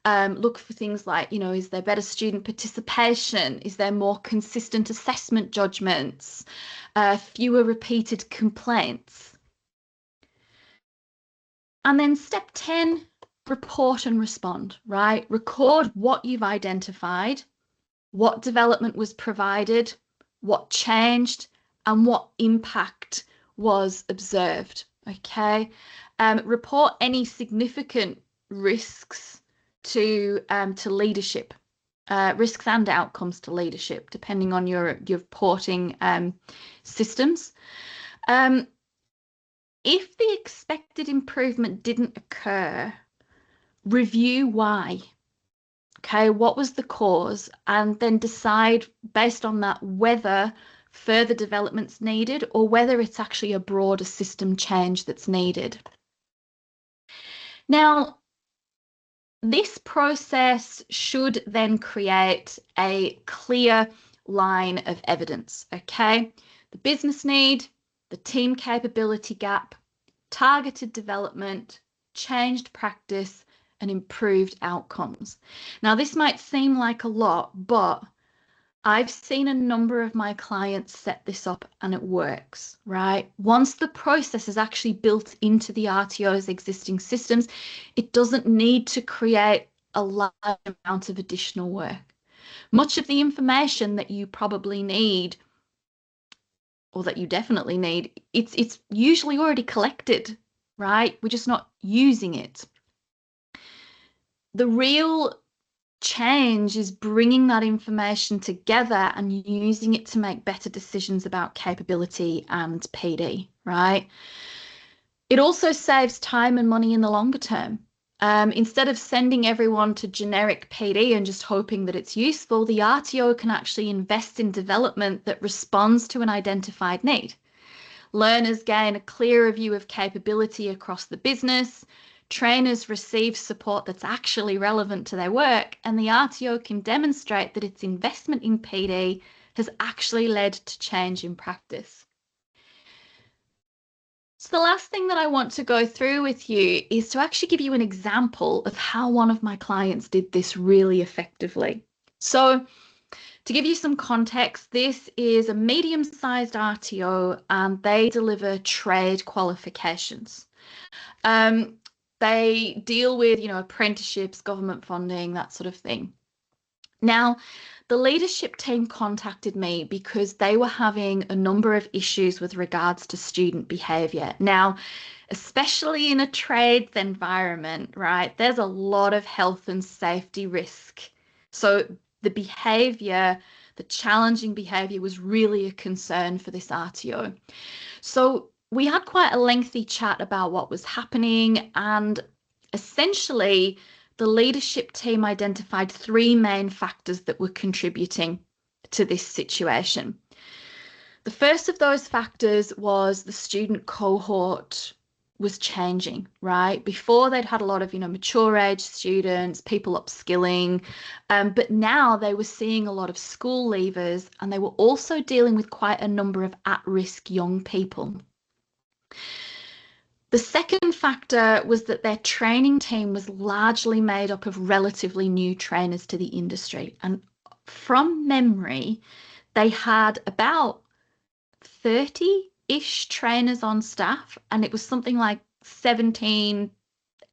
look for things like, is there better student participation? Is there more consistent assessment judgments? Fewer repeated complaints? And then step 10, report and respond, right? Record what you've identified, what development was provided, what changed, and what impact was observed, okay? Report any significant risks to leadership, risks and outcomes to leadership, depending on your reporting systems. If the expected improvement didn't occur, review why. Okay, what was the cause? And then decide based on that whether further development's needed or whether it's actually a broader system change that's needed. Now, this process should then create a clear line of evidence, okay? The business need, the team capability gap, targeted development, changed practice, and improved outcomes. Now, this might seem like a lot, but I've seen a number of my clients set this up and it works, right? Once the process is actually built into the RTO's existing systems, it doesn't need to create a large amount of additional work. Much of the information that you probably need, or that you definitely need, it's usually already collected, right? We're just not using it. The real change is bringing that information together and using it to make better decisions about capability and PD, right? It also saves time and money in the longer term. Instead of sending everyone to generic PD and just hoping that it's useful, the RTO can actually invest in development that responds to an identified need. Learners gain a clearer view of capability across the business, trainers receive support that's actually relevant to their work, and the RTO can demonstrate that its investment in PD has actually led to change in practice. So the last thing that I want to go through with you is to actually give you an example of how one of my clients did this really effectively. So to give you some context, this is a medium-sized RTO and they deliver trade qualifications. They deal with, apprenticeships, government funding, that sort of thing. Now, the leadership team contacted me because they were having a number of issues with regards to student behaviour. Now, especially in a trades environment, right, there's a lot of health and safety risk. So the behaviour, the challenging behaviour was really a concern for this RTO. So we had quite a lengthy chat about what was happening, and essentially the leadership team identified 3 main factors that were contributing to this situation. The first of those factors was the student cohort was changing, right? Before they'd had a lot of, mature age students, people upskilling, but now they were seeing a lot of school leavers, and they were also dealing with quite a number of at-risk young people. The second factor was that their training team was largely made up of relatively new trainers to the industry. And from memory, they had about 30-ish trainers on staff, and it was something like 17,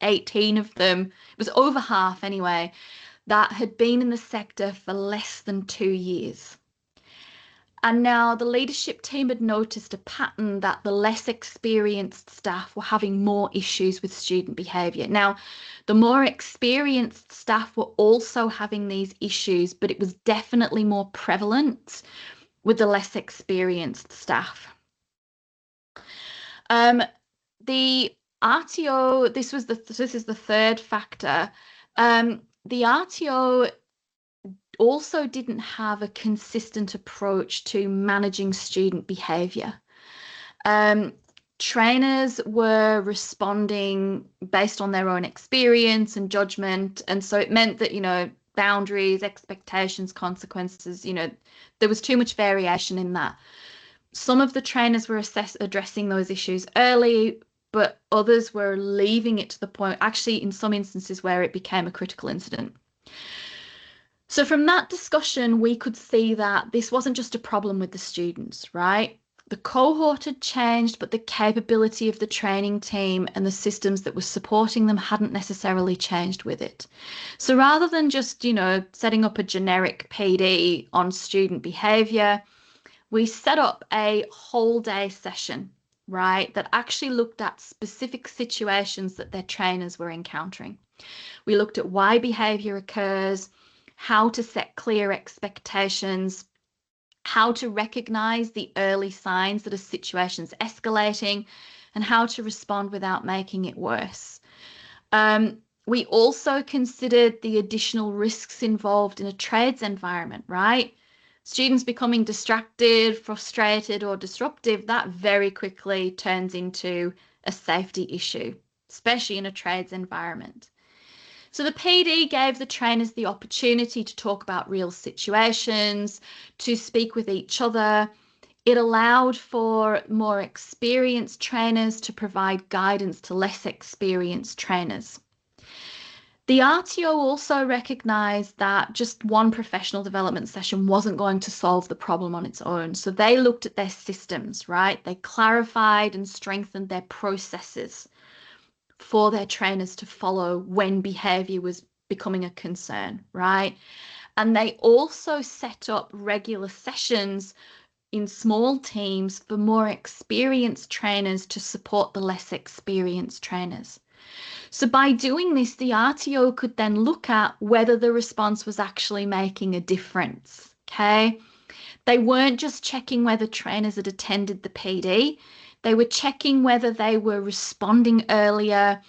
18 of them, it was over half anyway, that had been in the sector for less than 2 years. And now the leadership team had noticed a pattern that the less experienced staff were having more issues with student behaviour. Now, the more experienced staff were also having these issues, but it was definitely more prevalent with the less experienced staff. The RTO, this is the third factor. the RTO also didn't have a consistent approach to managing student behaviour. Trainers were responding based on their own experience and judgment, and so it meant that, you know, boundaries, expectations, consequences, you know, there was too much variation in that. Some of the trainers were addressing those issues early, but others were leaving it to the point, actually in some instances, where it became a critical incident. So from that discussion, we could see that this wasn't just a problem with the students, right? The cohort had changed, but the capability of the training team and the systems that were supporting them hadn't necessarily changed with it. So rather than just, you know, setting up a generic PD on student behaviour, we set up a whole day session, right, that actually looked at specific situations that their trainers were encountering. We looked at why behaviour occurs, how to set clear expectations, how to recognise the early signs that a situation's escalating, and how to respond without making it worse. We also considered the additional risks involved in a trades environment, right? Students becoming distracted, frustrated, or disruptive, that very quickly turns into a safety issue, especially in a trades environment. So the PD gave the trainers the opportunity to talk about real situations, to speak with each other. It allowed for more experienced trainers to provide guidance to less experienced trainers. The RTO also recognised that just one professional development session wasn't going to solve the problem on its own. So they looked at their systems, right? They clarified and strengthened their processes for their trainers to follow when behaviour was becoming a concern, right? And they also set up regular sessions in small teams for more experienced trainers to support the less experienced trainers. So by doing this, the RTO could then look at whether the response was actually making a difference, okay? They weren't just checking whether trainers had attended the PD, they were checking whether they were responding earlier,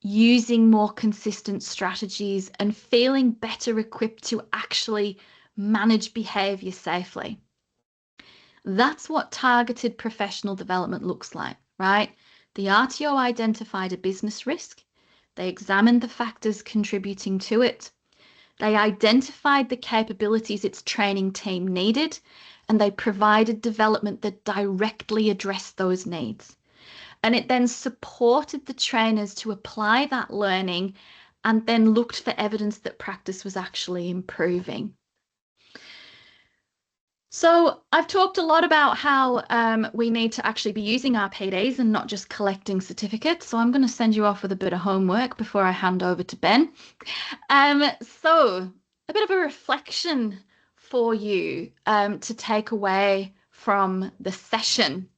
using more consistent strategies, and feeling better equipped to actually manage behaviour safely. That's what targeted professional development looks like, right? The RTO identified a business risk. They examined the factors contributing to it. They identified the capabilities its training team needed, and they provided development that directly addressed those needs. And it then supported the trainers to apply that learning and then looked for evidence that practice was actually improving. So I've talked a lot about how we need to actually be using our PDs and not just collecting certificates. So I'm going to send you off with a bit of homework before I hand over to Ben. So a bit of a reflection for you to take away from the session.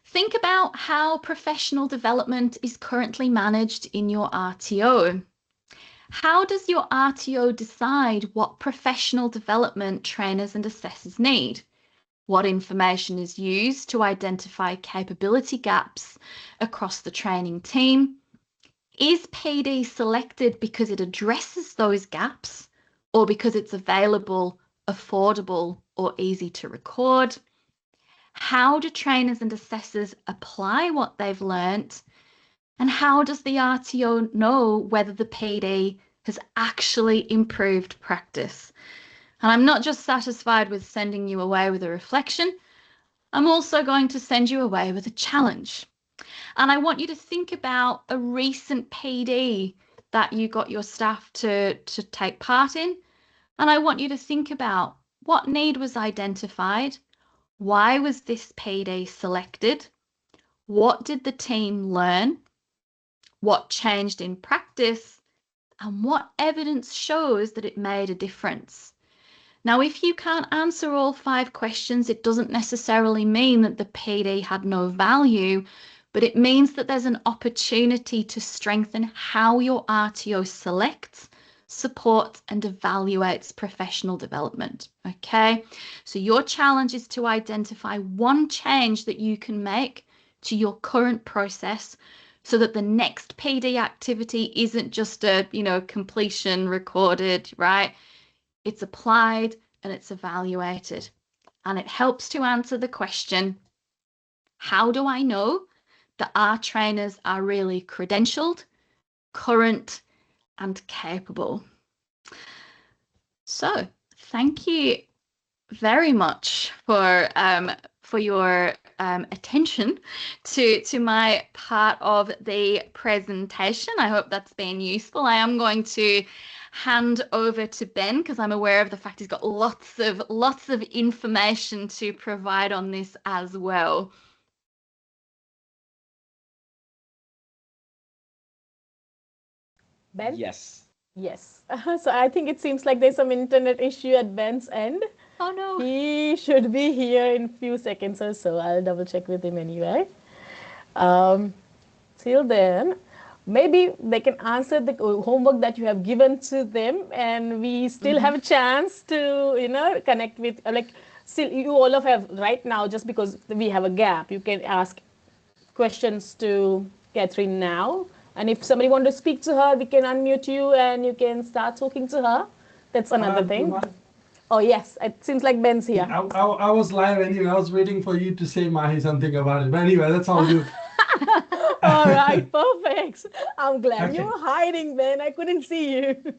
Think about how professional development is currently managed in your RTO. How does your RTO decide what professional development trainers and assessors need? What information is used to identify capability gaps across the training team? Is PD selected because it addresses those gaps or because it's available, affordable, or easy to record? How do trainers and assessors apply what they've learnt? And how does the RTO know whether the PD has actually improved practice? And I'm not just satisfied with sending you away with a reflection, I'm also going to send you away with a challenge. And I want you to think about a recent PD that you got your staff to take part in. And I want you to think about what need was identified, why was this PD selected, what did the team learn, what changed in practice, and what evidence shows that it made a difference. Now, if you can't answer all 5 questions, it doesn't necessarily mean that the PD had no value, but it means that there's an opportunity to strengthen how your RTO selects, supports, and evaluates professional development. Okay, so your challenge is to identify one change that you can make to your current process so that the next PD activity isn't just a, completion recorded, right? It's applied and it's evaluated. And it helps to answer the question, how do I know that our trainers are really credentialed, current, and capable? So thank you very much for your attention to my part of the presentation. I hope that's been useful. I am going to hand over to Ben because I'm aware of the fact he's got lots of information to provide on this as well. Ben? Yes. Yes. So I think it seems like there's some internet issue at Ben's end. Oh no. He should be here in a few seconds or so. I'll double check with him anyway. Till then, maybe they can answer the homework that you have given to them, and we still have a chance to, connect with, like, still you all of have right now, just because we have a gap, you can ask questions to Catherine now. And if somebody wants to speak to her, we can unmute you and you can start talking to her. That's another thing. Oh, yes. It seems like Ben's here. I was live anyway. I was waiting for you to say, Mahi, something about it. But anyway, that's all good. All right, perfect. I'm glad Okay. you were hiding, Ben. I couldn't see you.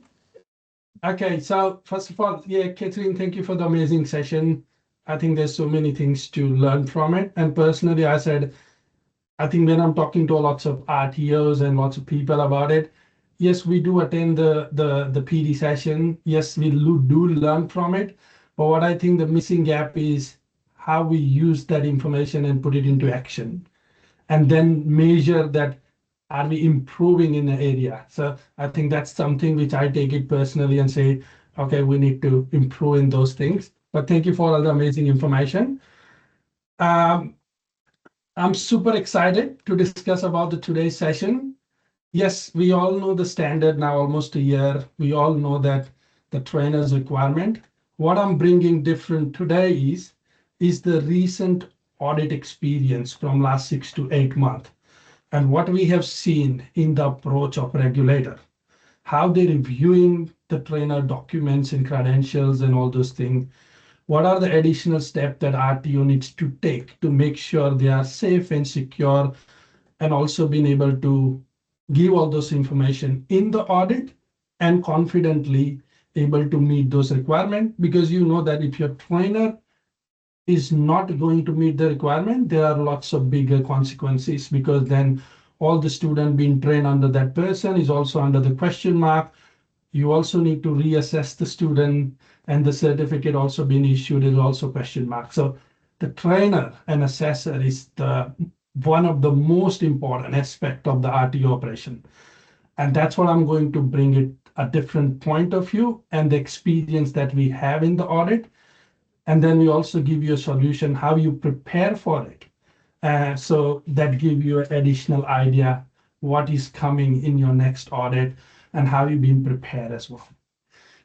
Okay, so first of all, yeah, Catherine, thank you for the amazing session. I think there's so many things to learn from it. And personally, I think when I'm talking to lots of RTOs and lots of people about it, yes, we do attend the PD session. Yes, we do learn from it. But what I think the missing gap is how we use that information and put it into action, and then measure that, are we improving in the area? So I think that's something which I take it personally and say, okay, we need to improve in those things. But thank you for all the amazing information. I'm super excited to discuss about today's session. Yes, we all know the standard now, almost a year. We all know that the trainer's requirement. What I'm bringing different today is the recent audit experience from last 6 to 8 months, and what we have seen in the approach of regulator, how they're reviewing the trainer documents and credentials and all those things. What are the additional steps that RTO needs to take to make sure they are safe and secure, and also being able to give all those information in the audit and confidently able to meet those requirements? Because you know that if your trainer is not going to meet the requirement, there are lots of bigger consequences, because then all the student being trained under that person is also under the question mark. You also need to reassess the student, and the certificate also being issued is also question mark. So the trainer and assessor is one of the most important aspect of the RTO operation. And that's what I'm going to bring it a different point of view and the experience that we have in the audit. And then we also give you a solution, how you prepare for it. So that give you an additional idea what is coming in your next audit and how you've been prepared as well.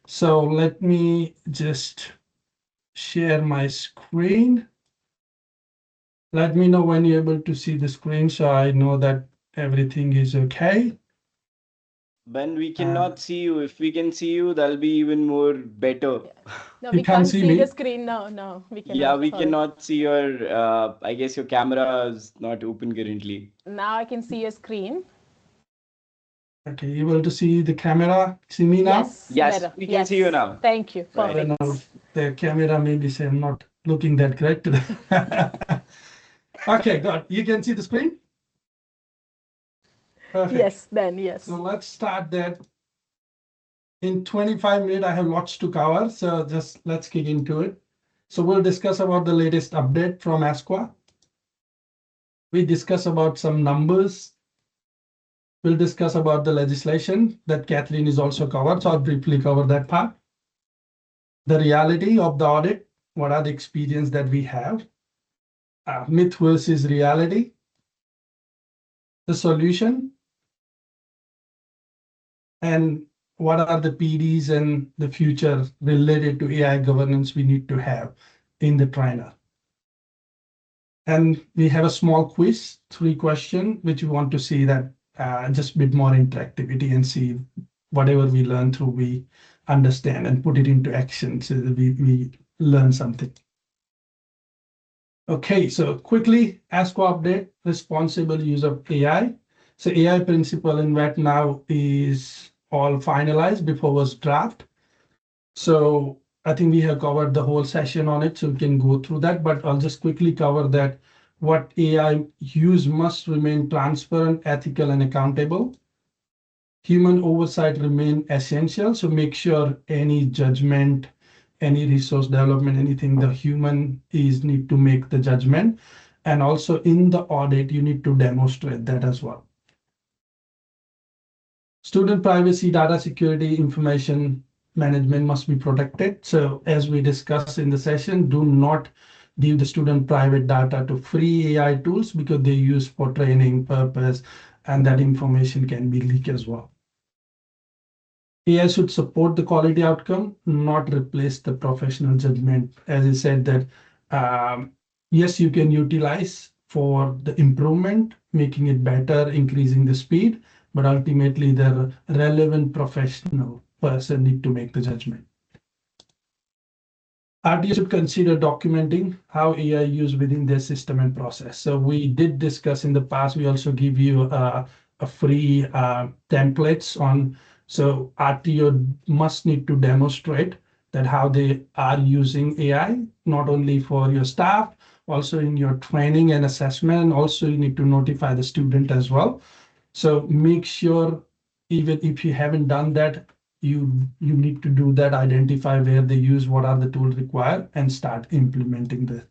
So let me just share my screen. Let me know when you're able to see the screen so I know that everything is okay. Ben, we cannot see you. If we can see you, that'll be even more better. No, You we can't can't see see me? the screen. No, we cannot. Yeah, we Sorry. cannot see your, I guess your camera is not open currently. Now I can see your screen. Okay, you able to see the camera? See me now? Yes, Yes, better. we can see you now. Thank you. Right. Perfect. Well, the camera maybe say I'm not looking that great today. Okay, good. You can see the screen? Perfect. Yes, then yes. So let's start that. In 25 minutes, I have lots to cover, so just let's kick into it. So we'll discuss about the latest update from ASQA. We discuss about some numbers. We'll discuss about the legislation that Kathleen is also covered, so I'll briefly cover that part. The reality of the audit, what are the experience that we have? Myth versus reality. The solution, and what are the PDs and the future related to AI governance we need to have in the trainer. And we have a small quiz, 3 questions, which we want to see that just a bit more interactivity and see whatever we learn through, we understand and put it into action so that we learn something. Okay, so quickly, ASQA update, responsible use of AI. So AI principle in VET now is all finalized, before was draft. So I think we have covered the whole session on it, so we can go through that, but I'll just quickly cover that. What AI use must remain transparent, ethical, and accountable. Human oversight remain essential, so make sure any judgment, any resource development, anything, the human is need to make the judgment. And also in the audit, you need to demonstrate that as well. Student privacy, data security, information management must be protected. So as we discussed in the session, do not give the student private data to free AI tools, because they use for training purpose, and that information can be leaked as well. AI should support the quality outcome, not replace the professional judgment. As I said that, yes, you can utilize for the improvement, making it better, increasing the speed, but ultimately the relevant professional person need to make the judgment. RTO should consider documenting how AI used within their system and process. So we did discuss in the past, we also give you a free templates on, so RTO must need to demonstrate that how they are using AI, not only for your staff, also in your training and assessment, also you need to notify the student as well. So make sure, even if you haven't done that, you need to do that, identify where they use, what are the tools required, and start implementing this.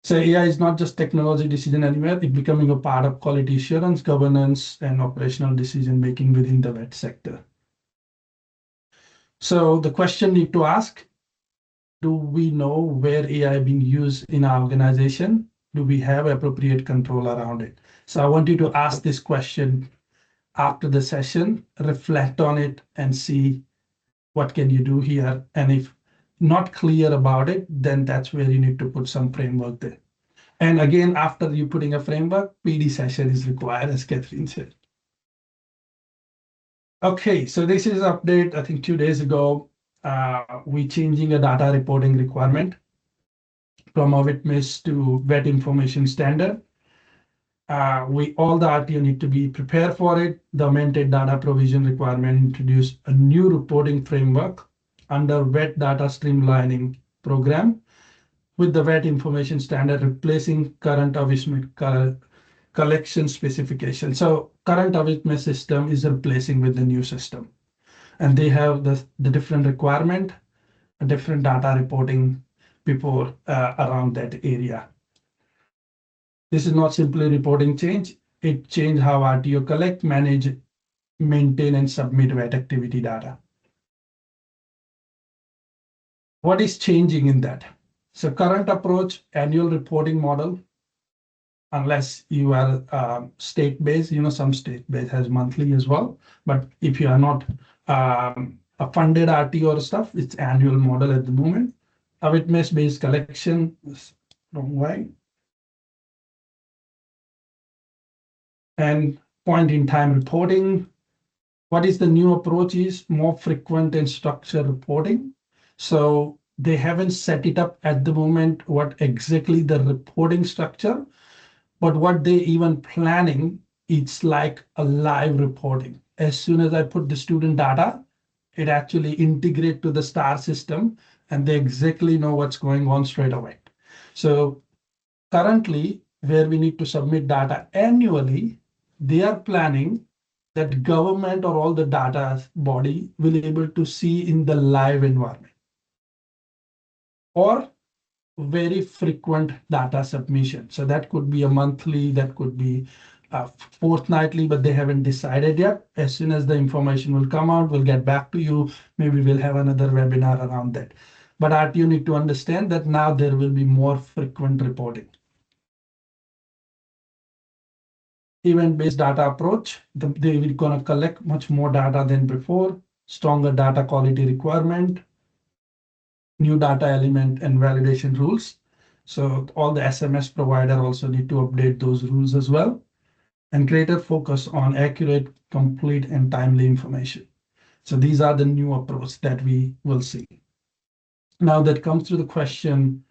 So AI is not just technology decision anymore, it's becoming a part of quality assurance, governance, and operational decision making within the VET sector. So the question need to ask, do we know where AI being used in our organization? Do we have appropriate control around it? So I want you to ask this question after the session, reflect on it and see what can you do here. And if not clear about it, then that's where you need to put some framework there. And again, after you putting a framework, PD session is required, as Catherine said. Okay, so this is update, I think 2 days ago, we changing a data reporting requirement from a witness to VET information standard. All the RTO need to be prepared for it. The amended data provision requirement introduced a new reporting framework under VET data streamlining program, with the VET information standard replacing current avismet collection specification. So current avismet system is replacing with the new system, and they have the different requirement, a different data reporting before around that area. This is not simply reporting change, it changed how RTO collect, manage, maintain, and submit VET activity data. What is changing in that? So current approach, annual reporting model, unless you are state-based, some state-based has monthly as well. But if you are not a funded RTO or stuff, it's annual model at the moment. A witness-based collection, wrong way. And point-in-time reporting. What is the new approach is more frequent and structured reporting. So they haven't set it up at the moment, what exactly the reporting structure, but what they even planning, it's like a live reporting. As soon as I put the student data, it actually integrate to the STAR system, and they exactly know what's going on straight away. So currently, where we need to submit data annually, they are planning that government or all the data body will be able to see in the live environment, or very frequent data submission. So that could be a monthly, that could be fortnightly, but they haven't decided yet. As soon as the information will come out, we'll get back to you. Maybe we'll have another webinar around that. But RTO need to understand that now there will be more frequent reporting. Event-based data approach, they will gonna collect much more data than before, stronger data quality requirement, new data element and validation rules. So all the SMS provider also need to update those rules as well, and greater focus on accurate, complete, and timely information. So these are the new approach that we will see. Now that comes to the question,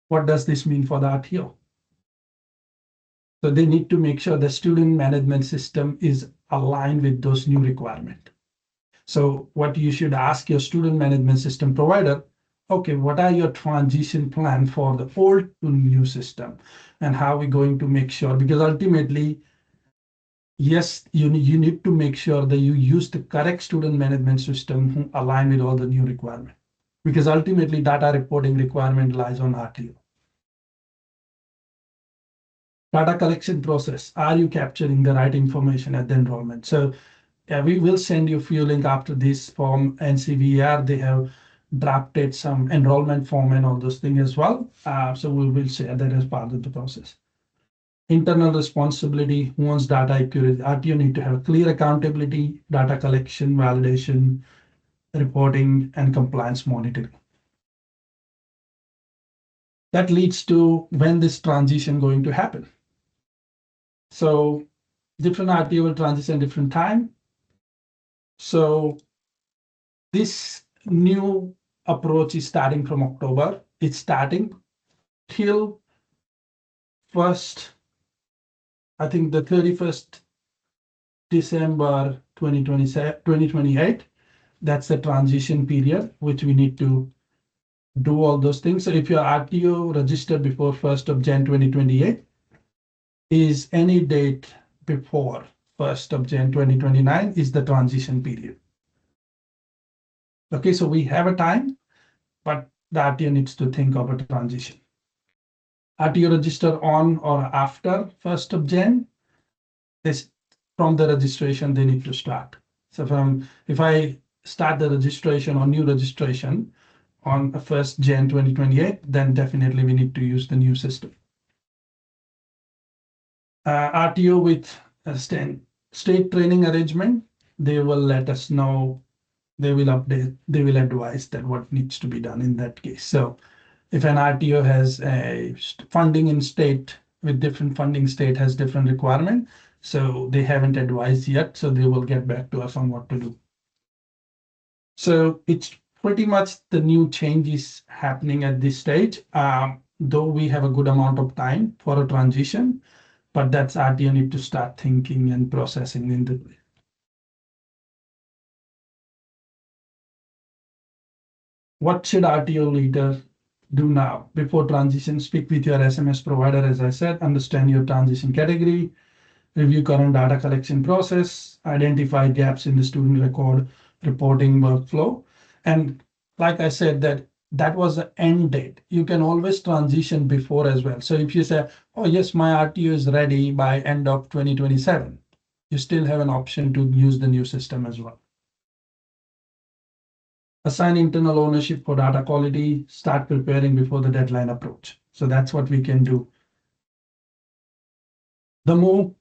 what does this mean for the RTO? So they need to make sure the student management system is aligned with those new requirements. So what you should ask your student management system provider, okay, what are your transition plan for the old to new system? And how are we going to make sure? Because ultimately, yes, you need to make sure that you use the correct student management system who align with all the new requirements. Because ultimately, data reporting requirement lies on RTO. Data collection process. Are you capturing the right information at the enrollment? So yeah, we will send you a few link after this from NCVR. They have drafted some enrollment form and all those things as well. So we will share that as part of the process. Internal responsibility, who owns data accuracy? RTO need to have clear accountability, data collection, validation, reporting, and compliance monitoring. That leads to when this transition going to happen. So different RTO will transition different time. So this new approach is starting from October. It's starting till I think the 31st December 2028. That's the transition period, which we need to do all those things. So if your RTO registered before 1st of January 2028, is any date before 1st of January 2029 is the transition period. Okay, so we have a time, but the RTO needs to think of a transition. RTO register on or after 1st of Jan, this from the registration they need to start. So if I start the registration or new registration on 1st Jan 2028, then definitely we need to use the new system. RTO with a state training arrangement, they will let us know, they will update, they will advise that what needs to be done in that case. So if an RTO has a funding in state with different funding, state has different requirement, so they haven't advised yet, so they will get back to us on what to do. So it's pretty much the new changes happening at this stage, though we have a good amount of time for a transition, but that's RTO need to start thinking and processing in the way. What should RTO leader do now before transition? Speak with your SMS provider, as I said, understand your transition category, review current data collection process, identify gaps in the student record reporting workflow. And like I said, that was the end date. You can always transition before as well. So if you say, oh yes, my RTO is ready by end of 2027, you still have an option to use the new system as well. Assign internal ownership for data quality, start preparing before the deadline approach. So that's what we can do. The move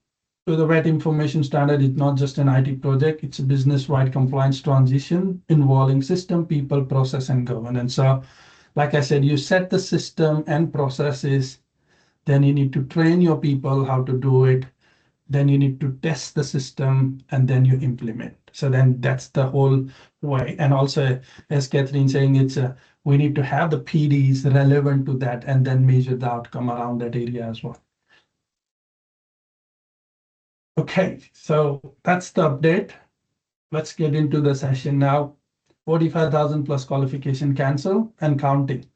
to the wet information standard is not just an IT project, it's a business-wide compliance transition involving system, people, process, and governance. So like I said, you set the system and processes, then you need to train your people how to do it, then you need to test the system, and then you implement. So then that's the whole way. And also, as Catherine saying, we need to have the PDs relevant to that and then measure the outcome around that area as well. Okay, so that's the update. Let's get into the session now. 45,000 plus qualification cancel and counting.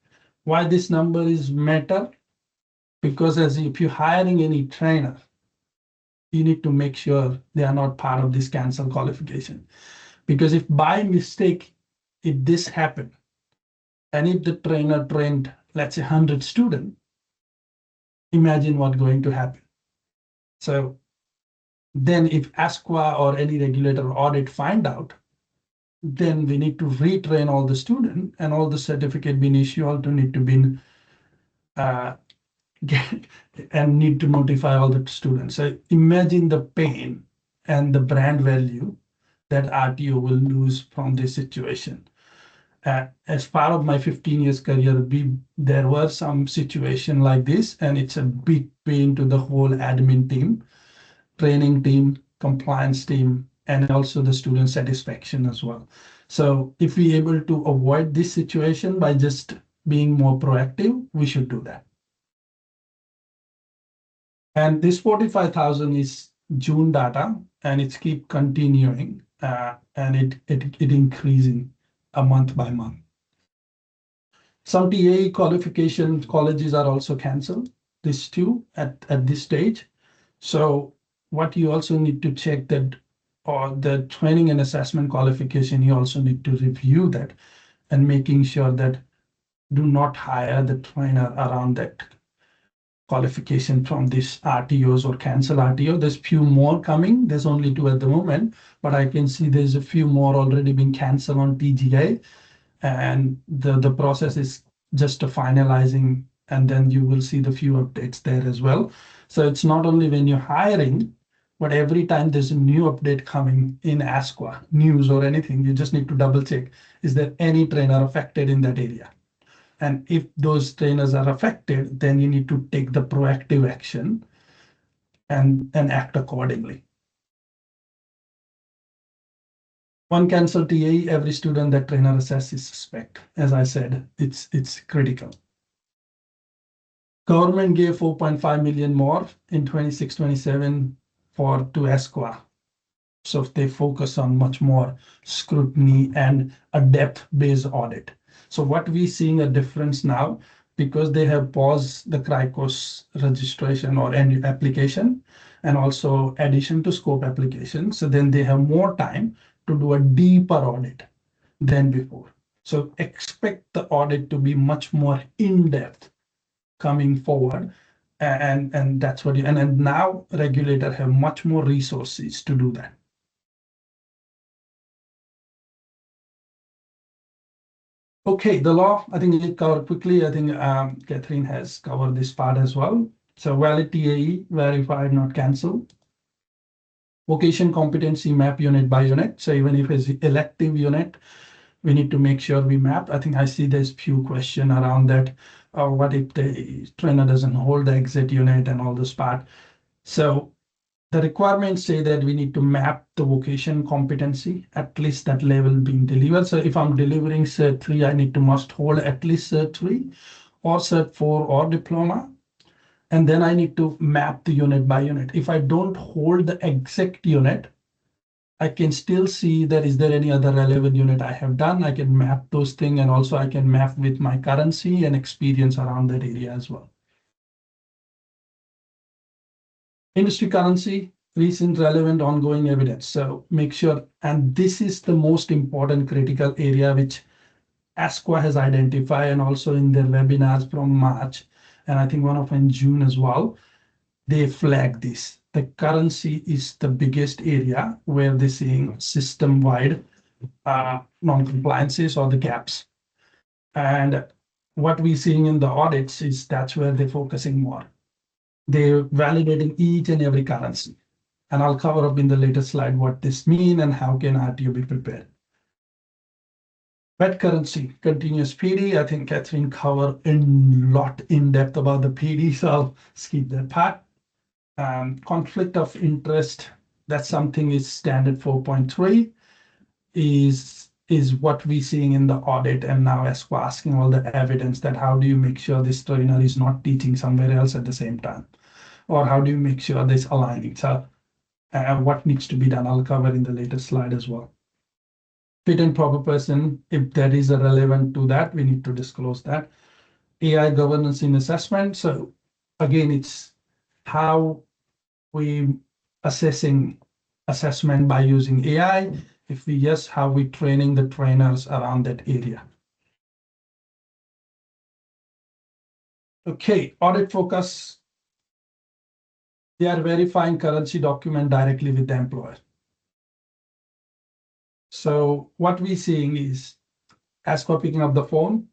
Why this number is matter? Because if you're hiring any trainer, you need to make sure they are not part of this cancel qualification. Because if by mistake, if this happened, and if the trainer trained, let's say 100 students, imagine what's going to happen. So then if ASQA or any regulator audit find out, then we need to retrain all the students and all the certificate being issued also need to be and need to notify all the students. So imagine the pain and the brand value that RTO will lose from this situation. as part of my 15 years career, there were some situation like this, and it's a big pain to the whole admin team, training team, compliance team, and also the student satisfaction as well. So if we're able to avoid this situation by just being more proactive, we should do that. And this 45,000 is June data, and it's keep continuing, and it increasing a month by month. Some TA qualification colleges are also canceled, this too, at this stage. So what you also need to check that, or the training and assessment qualification, you also need to review that and making sure that do not hire the trainer around that qualification from these RTOs or cancel RTO. There's few more coming. There's only 2 at the moment, but I can see there's a few more already being canceled on TGA, and the process is just finalizing, and then you will see the few updates there as well. So it's not only when you're hiring, but every time there's a new update coming in ASQA news or anything, you just need to double check, is there any trainer affected in that area? And if those trainers are affected, then you need to take the proactive action and act accordingly. One cancelled TA, every student that trainer assess is suspect. As I said, it's critical. Government gave 4.5 million more in 26-27 to ASQA. So they focus on much more scrutiny and a depth-based audit. So what we're seeing a difference now, because they have paused the CRICOS registration or any application, and also addition to scope application. So then they have more time to do a deeper audit than before. So expect the audit to be much more in-depth coming forward. And that's what and now regulator have much more resources to do that. Okay, the law, I think it covered quickly. I think Catherine has covered this part as well. So valid TAE, verified, not cancelled. Vocation competency map unit by unit. So even if it's elective unit, we need to make sure we map. I think I see there's few questions around that. What if the trainer doesn't hold the exit unit and all this part? So the requirements say that we need to map the vocation competency, at least that level being delivered. So if I'm delivering Cert 3, I need to must hold at least Cert 3 or Cert 4 or diploma. And then I need to map the unit by unit. If I don't hold the exact unit, I can still see that is there any other relevant unit I have done. I can map those things, and also I can map with my currency and experience around that area as well. Industry currency, recent, relevant, ongoing evidence. So make sure, and this is the most important critical area which ASQA has identified, and also in their webinars from March, and I think one of in June as well, they flag this. The currency is the biggest area where they're seeing system-wide non-compliances or the gaps. And what we're seeing in the audits is that's where they're focusing more. They're validating each and every currency. And I'll cover up in the later slide what this means and how can RTO be prepared. Wet currency, continuous PD. I think Catherine covered a lot in depth about the PD, so I'll skip that part. Conflict of interest, that's something is standard 4.3 is what we're seeing in the audit, and now ASQA asking all the evidence that how do you make sure this trainer is not teaching somewhere else at the same time, or how do you make sure this aligning. So what needs to be done, I'll cover in the later slide as well. Fit and proper person, if that is relevant to that, we need to disclose that. AI governance in assessment. So again, it's how we assessing assessment by using AI. If we yes, how we training the trainers around that area. Okay, audit focus. They are verifying currency document directly with the employer. So what we're seeing is ASQA picking up the phone,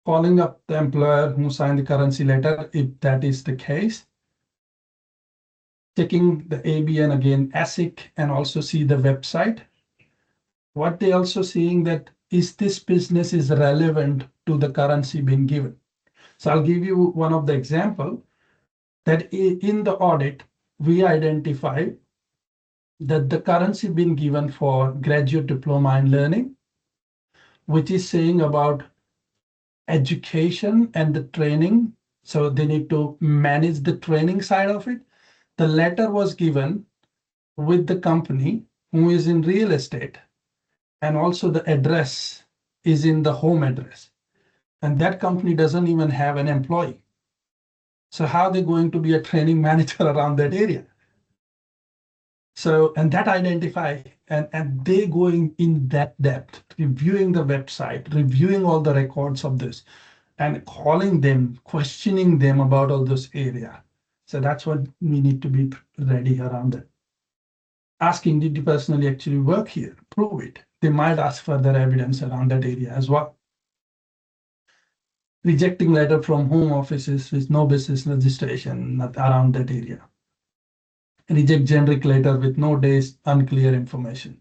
calling up the employer who signed the currency letter, if that is the case, checking the ABN again, ASIC, and also see the website. What they also seeing that is this business is relevant to the currency being given? So I'll give you one of the example that in the audit, we identify that the currency being given for graduate diploma in learning, which is saying about education and the training. So they need to manage the training side of it. The letter was given with the company who is in real estate, and also the address is in the home address. And that company doesn't even have an employee. So how are they going to be a training manager around that area? So, and that identify, and they going in that depth, reviewing the website, reviewing all the records of this, and calling them, questioning them about all those area. So that's what we need to be ready around it. Asking, did you personally actually work here? Prove it. They might ask further evidence around that area as well. Rejecting letter from home offices with no business registration not around that area. Reject generic letter with no days, unclear information.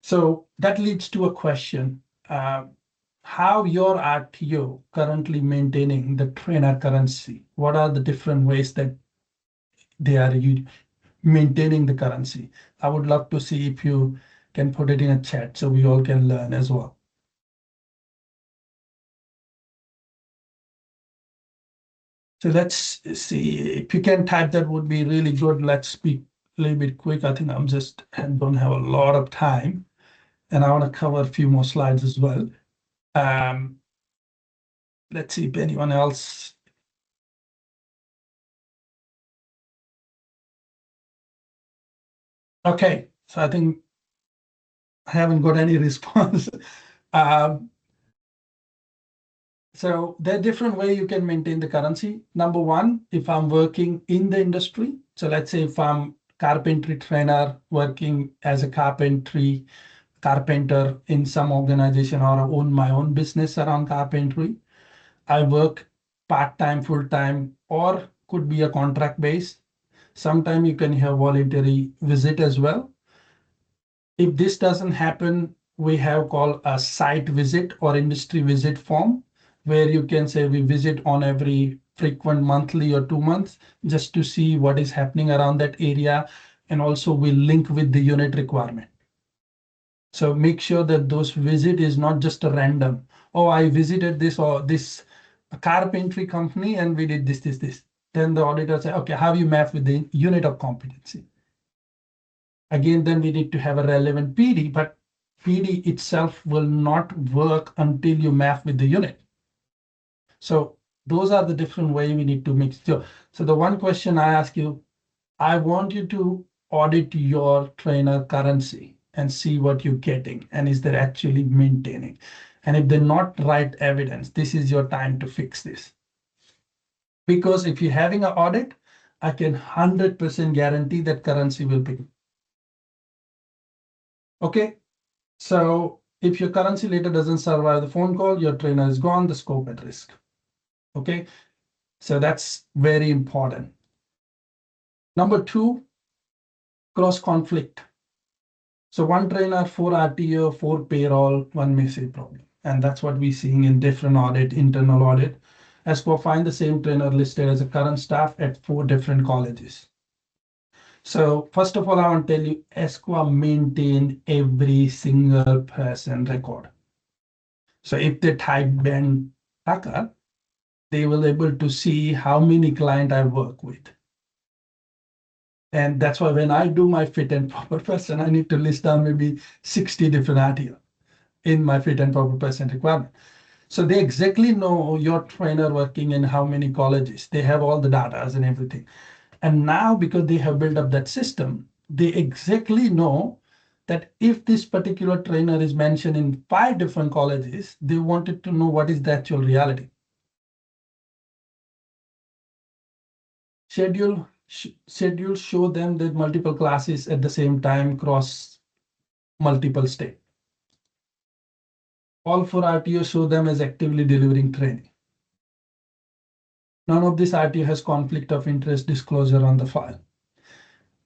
So that leads to a question. How your RTO currently maintaining the trainer currency? What are the different ways that they are maintaining the currency? I would love to see if you can put it in a chat so we all can learn as well. So let's see if you can type, that would be really good. Let's be a little bit quick. I think I'm just don't have a lot of time, and I want to cover a few more slides as well. Let's see if anyone else. Okay, so I think I haven't got any response. So there are different ways you can maintain the currency. Number one, if I'm working in the industry, so let's say if I'm carpentry trainer working as a carpenter in some organization, or own my own business around carpentry, I work part-time, full-time, or could be a contract base. Sometimes you can have voluntary visit as well. If this doesn't happen, we have called a site visit or industry visit form, where you can say we visit on every frequent monthly or 2 months just to see what is happening around that area. And also we link with the unit requirement. So make sure that those visit is not just a random, oh, I visited this or this carpentry company and we did this. Then the auditor say, okay, how you map with the unit of competency? Again, then we need to have a relevant PD, but PD itself will not work until you map with the unit. So those are the different ways we need to mix. So the one question I ask you, I want you to audit your trainer currency and see what you're getting and is there actually maintaining. And if they're not right evidence, this is your time to fix this. Because if you're having an audit, I can 100% guarantee that currency will be. Okay, so if your currency later doesn't survive the phone call, your trainer is gone, the scope at risk. Okay, so that's very important. Number two, cross conflict. So one trainer, 4 RTO, 4 payroll, 1 message problem. And that's what we're seeing in different audit, internal audit. ASQA find the same trainer listed as a current staff at 4 different colleges. So first of all, I want to tell you, ASQA maintain every single person record. So if they type Ben Tucker, they will able to see how many clients I work with. And that's why when I do my fit and proper person, I need to list down maybe 60 different RTO in my fit and proper person requirement. So they exactly know your trainer working in how many colleges. They have all the data and everything. And now because they have built up that system, they exactly know that if this particular trainer is mentioned in 5 different colleges, they wanted to know what is the actual reality. Schedule show them that multiple classes at the same time across multiple states. All 4 RTO show them as actively delivering training. None of this RTO has conflict of interest disclosure on the file.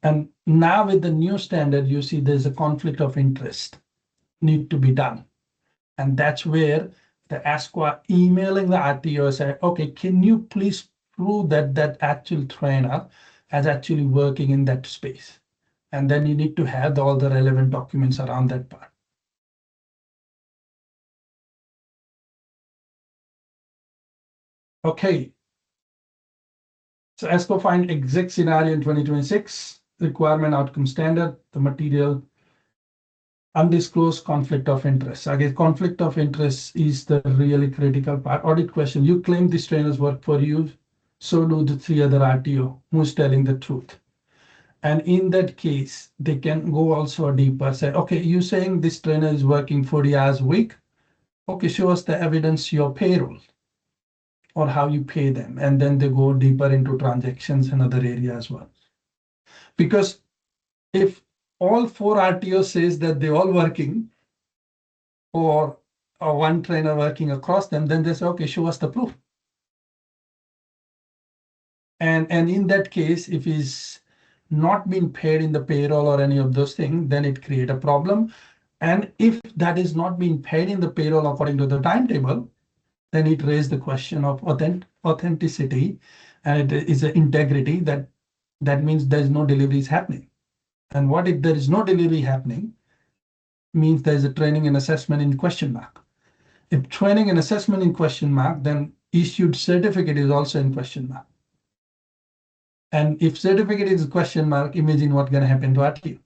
And now with the new standard, you see there's a conflict of interest. need to be done. And that's where the ASQA emailing the RTO say, okay, can you please prove that that actual trainer is actually working in that space? And then you need to have all the relevant documents around that part. Okay. So ASQA find exact scenario in 2026, requirement outcome standard, the material, undisclosed conflict of interest. Again, conflict of interest is the really critical part. Audit question, you claim these trainers work for you, so do the 3 other RTO, who's telling the truth? And in that case, they can go also deeper, say, okay, you saying this trainer is working 40 hours a week. Okay, show us the evidence, your payroll, or how you pay them. And then they go deeper into transactions and other areas as well. Because if all 4 RTO says that they're all working, or one trainer working across them, then they say, okay, show us the proof. And in that case, if he's not been paid in the payroll or any of those things, then it create a problem. And if that is not being paid in the payroll according to the timetable, then it raises the question of authenticity, and it is an integrity that means there's no deliveries happening. And what if there is no delivery happening? Means there's a training and assessment in question mark. If training and assessment in question mark, then issued certificate is also in question mark. And if certificate is a question mark, imagine what's going to happen to RTO.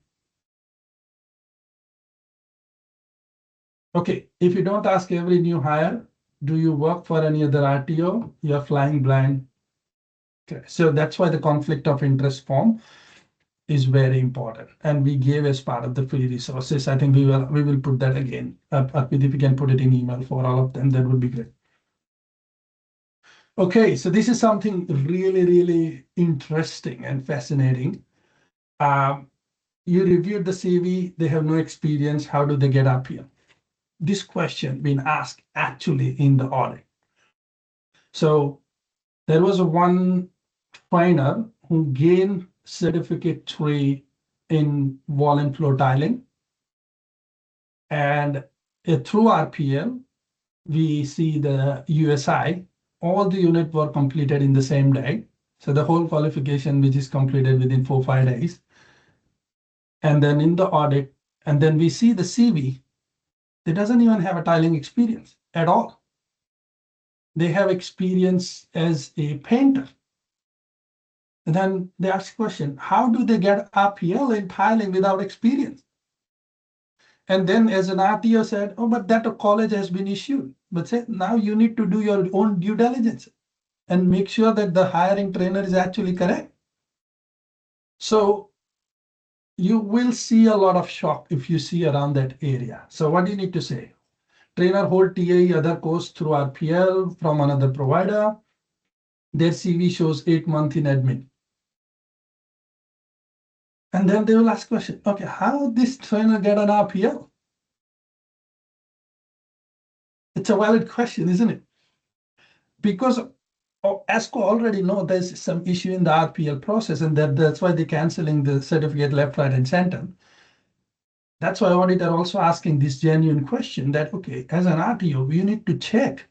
Okay, if you don't ask every new hire, do you work for any other RTO? You're flying blind. Okay, so that's why the conflict of interest form is very important. And we gave as part of the free resources. I think we will put that again. If we can put it in email for all of them, that would be great. Okay, so this is something really, really interesting and fascinating. You reviewed the CV, they have no experience. How do they get up here? This question been asked actually in the audit. So there was one trainer who gained certificate 3 in wall and floor tiling. And through RPL, we see the USI, all the units were completed in the same day. So the whole qualification, which is completed within 4-5 days. And then in the audit, and then we see the CV, they doesn't even have a tiling experience at all. They have experience as a painter. And then they ask the question, how do they get RPL in tiling without experience? And then as an RTO said, oh, but that college has been issued. But say, now you need to do your own due diligence and make sure that the hiring trainer is actually correct. So you will see a lot of shock if you see around that area. So what do you need to say? Trainer hold TAE other course through RPL from another provider. Their CV shows 8 months in admin. And then they will ask question, okay, how this trainer get an RPL? It's a valid question, isn't it? Because ASQA already know there's some issue in the RPL process, and that's why they're canceling the certificate left, right, and center. That's why auditor also asking this genuine question that, okay, as an RTO, you need to check.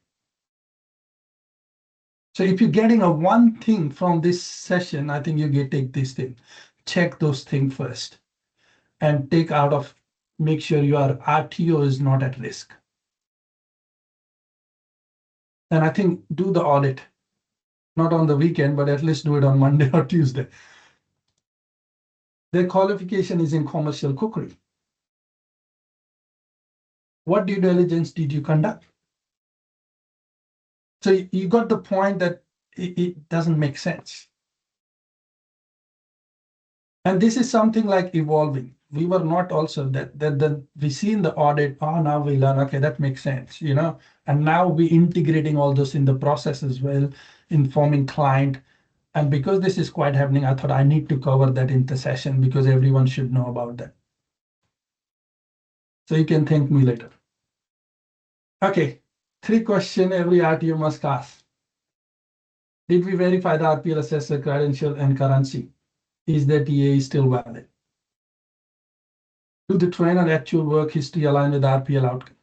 So if you're getting a one thing from this session, I think you take this thing, check those things first, and make sure your RTO is not at risk. And I think do the audit, not on the weekend, but at least do it on Monday or Tuesday. Their qualification is in commercial cookery. What due diligence did you conduct? So you got the point that it doesn't make sense. And this is something like evolving. We were not also that we see in the audit, oh, now we learn, okay, that makes sense, and now we integrating all this in the process as well, informing client. And because this is quite happening, I thought I need to cover that in the session because everyone should know about that. So you can thank me later. Okay, 3 questions every RTO must ask. Did we verify the RPL assessor credential and currency? Is the TA still valid? Do the trainer actual work history align with RPL outcome?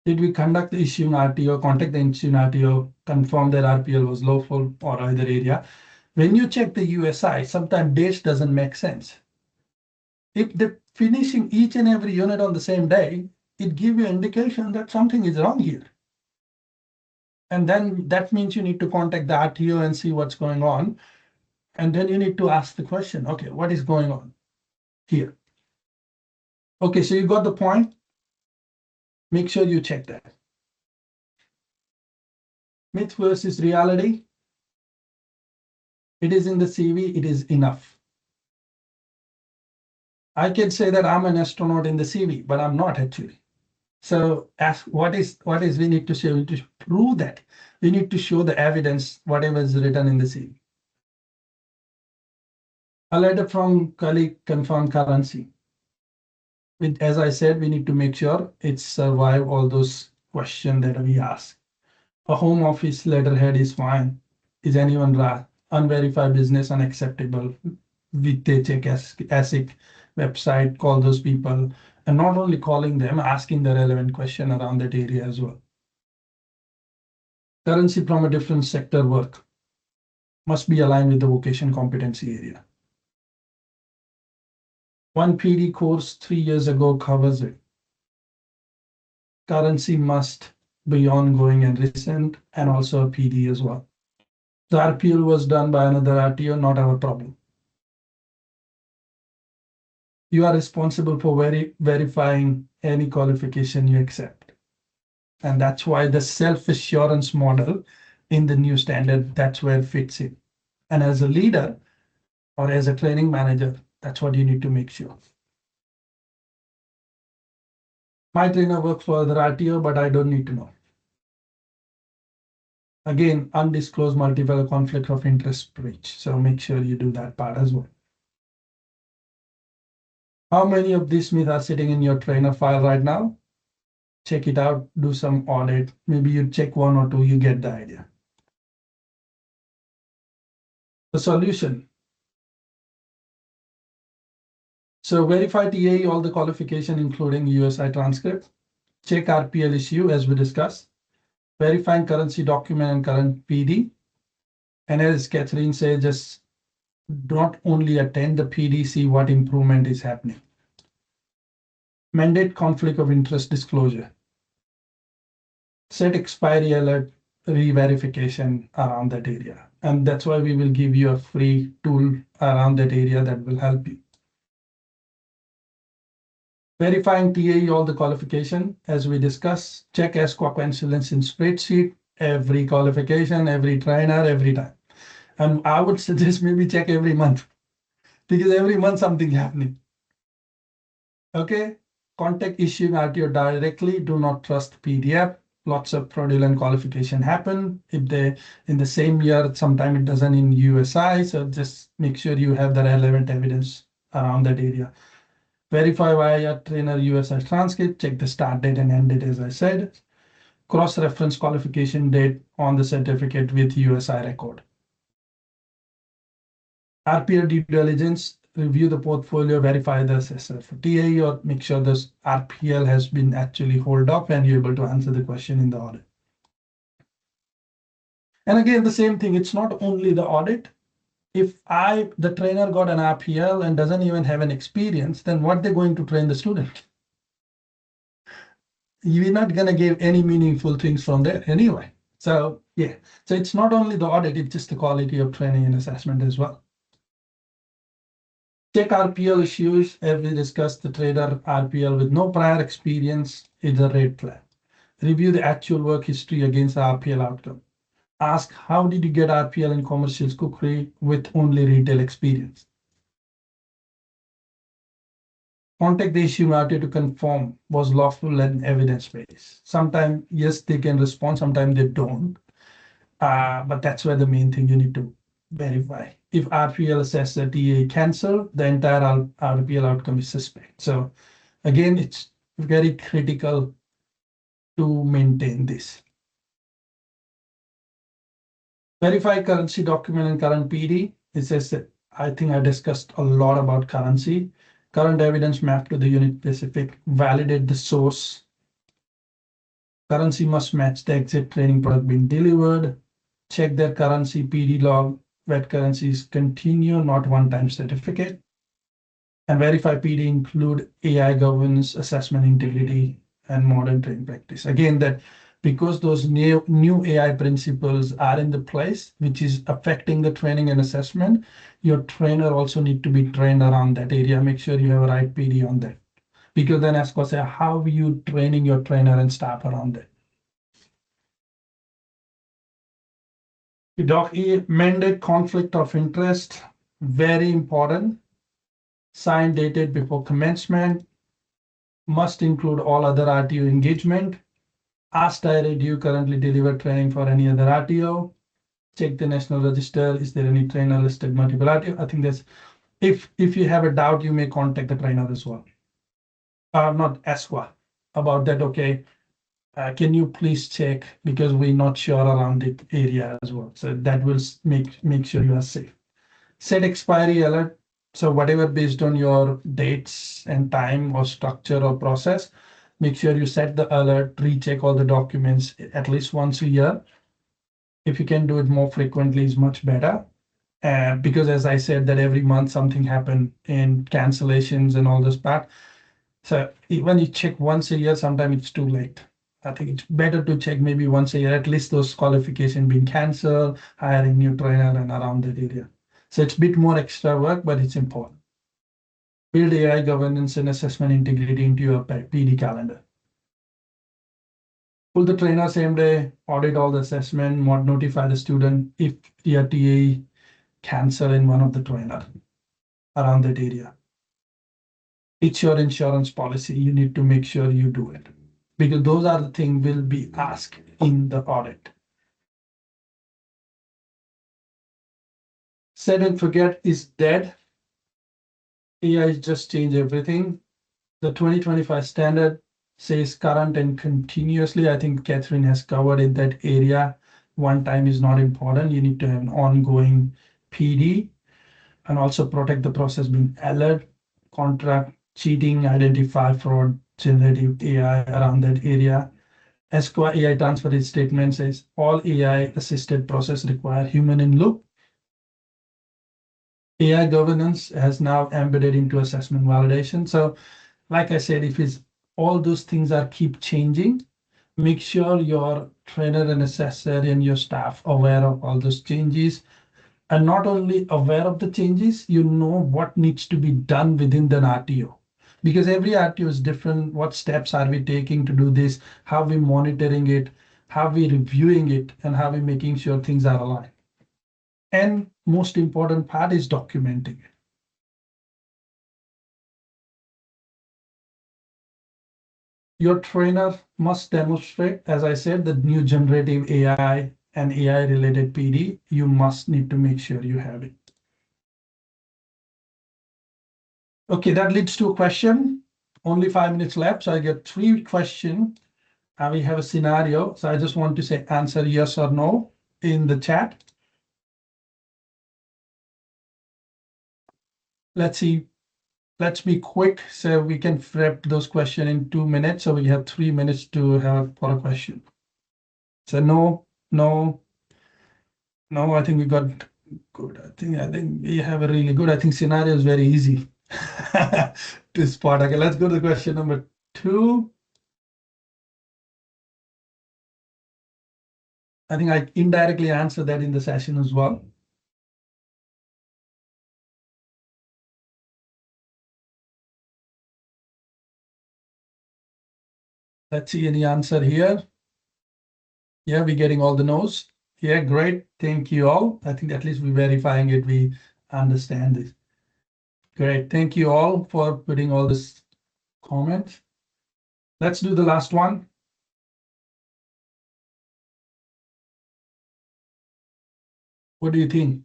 Did we conduct the issuing RTO, contact the issuing RTO, confirm that RPL was lawful or either area? When you check the USI, sometimes dates doesn't make sense. If they're finishing each and every unit on the same day, it gives you indication that something is wrong here. And then that means you need to contact the RTO and see what's going on. And then you need to ask the question, okay, what is going on here? Okay, so you got the point. Make sure you check that. Myth versus reality. It is in the CV, it is enough. I can say that I'm an astronaut in the CV, but I'm not actually. So ask what is we need to show? We need to prove that. We need to show the evidence, whatever is written in the CV. A letter from colleague confirm currency. As I said, we need to make sure it survive all those questions that we ask. A home office letterhead is fine. Is anyone unverified business unacceptable? We check ASIC website, call those people, and not only calling them, asking the relevant question around that area as well. Currency from a different sector work must be aligned with the vocation competency area. One PD course 3 years ago covers it. Currency must be ongoing and recent, and also a PD as well. The RPL was done by another RTO, not our problem. You are responsible for verifying any qualification you accept. And that's why the self-assurance model in the new standard, that's where it fits in. And as a leader or as a training manager, that's what you need to make sure. My trainer works for the RTO, but I don't need to know. Again, undisclosed multiple conflict of interest breach. So make sure you do that part as well. How many of these myths are sitting in your trainer file right now? Check it out, do some audit. Maybe you check one or two, you get the idea. The solution. So verify TA, all the qualification, including USI transcript. Check RPL issue as we discussed. Verifying currency document and current PD. And as Catherine said, just not only attend the PD, see what improvement is happening. Mandate conflict of interest disclosure. Set expiry alert re-verification around that area. And that's why we will give you a free tool around that area that will help you. Verifying TA, all the qualification, as we discussed, check ASQA coincidence in spreadsheet, every qualification, every trainer, every time. And I would suggest maybe check every month, because every month something happening. Okay, contact issuing RTO directly, do not trust PDF. Lots of fraudulent qualification happen. If they in the same year, sometimes it doesn't in USI, so just make sure you have the relevant evidence around that area. Verify via trainer USI transcript, check the start date and end date, as I said. Cross-reference qualification date on the certificate with USI record. RPL due diligence, review the portfolio, verify the assessor for TA, or make sure this RPL has been actually hold up and you're able to answer the question in the audit. And again, the same thing, it's not only the audit. If the trainer got an RPL and doesn't even have an experience, then what they're going to train the student? You're not going to give any meaningful things from there anyway. So yeah, so it's not only the audit, it's just the quality of training and assessment as well. Check RPL issues. As we discussed, the trader RPL with no prior experience is a red flag. Review the actual work history against the RPL outcome. Ask, how did you get RPL in commercial cookery with only retail experience? Contact the issuing RTO to confirm was lawful and evidence-based. Sometimes, yes, they can respond, sometimes they don't. But that's where the main thing you need to verify. If RPL assessor TA cancel, the entire RPL outcome is suspect. So again, it's very critical to maintain this. Verify currency document and current PD. It says that I think I discussed a lot about currency. current evidence mapped to the unit specific, validate the source. Currency must match the exit training product being delivered. Check their currency PD log. Wet currencies continue, not one-time certificate. And verify PD include AI governance, assessment integrity, and modern training practice. Again, that because those new AI principles are in the place, which is affecting the training and assessment, your trainer also need to be trained around that area. Make sure you have a right PD on that. Because then ASQA say, how are you training your trainer and staff around that? Doc E, mandate conflict of interest, very important. Signed, dated before commencement, must include all other RTO engagement. Ask direct, do you currently deliver training for any other RTO? Check the national register. Is there any trainer listed multiple RTO? I think that's, if you have a doubt, you may contact the trainer as well. Not ASQA about that. Okay, can you please check, because we're not sure around the area as well. So that will make sure you are safe. Set expiry alert. So whatever based on your dates and time or structure or process, make sure you set the alert, recheck all the documents at least once a year. If you can do it more frequently, is much better. Because as I said, that every month something happened in cancellations and all this part. So when you check once a year, sometimes it's too late. I think it's better to check maybe once a year, at least those qualifications being canceled, hiring new trainer and around that area. So it's a bit more extra work, but it's important. Build AI governance and assessment integrity into your PD calendar. Pull the trainer same day, audit all the assessment, notify the student if the RTA cancel in one of the trainer around that area. It's your insurance policy. You need to make sure you do it, because those are the things will be asked in the audit. Set and forget is dead. AI just changed everything. The 2025 standard says current and continuously. I think Catherine has covered in that area. One time is not important. You need to have an ongoing PD and also protect the process being alert, contract, cheating, identify fraud, generative AI around that area. ASQA AI transfer statement says all AI assisted process require human in loop. AI governance has now embedded into assessment validation. So like I said, if it's all those things are keep changing, make sure your trainer and assessor and your staff aware of all those changes, and not only aware of the changes, you know what needs to be done within the RTO, because every RTO is different. What steps are we taking to do this? How are we monitoring it? How are we reviewing it? And how are we making sure things are aligned? And most important part is documenting it. Your trainer must demonstrate, as I said, the new generative AI and AI related PD. You must need to make sure you have it. Okay, that leads to a question. Only 5 minutes left, so I get 3 questions. We have a scenario, so I just want to say answer yes or no in the chat. Let's see. Let's be quick so we can prep those questions in 2 minutes. So we have 3 minutes to have for a question. So no, no, no. I think we got good. I think we have a really good. I think scenario is very easy to spot. Okay, let's go to the question number 2. I think I indirectly answered that in the session as well. Let's see any answer here. Yeah, we're getting all the no's. Yeah, great. Thank you all. I think at least we're verifying it. We understand this. Great. Thank you all for putting all this comment. Let's do the last one. What do you think?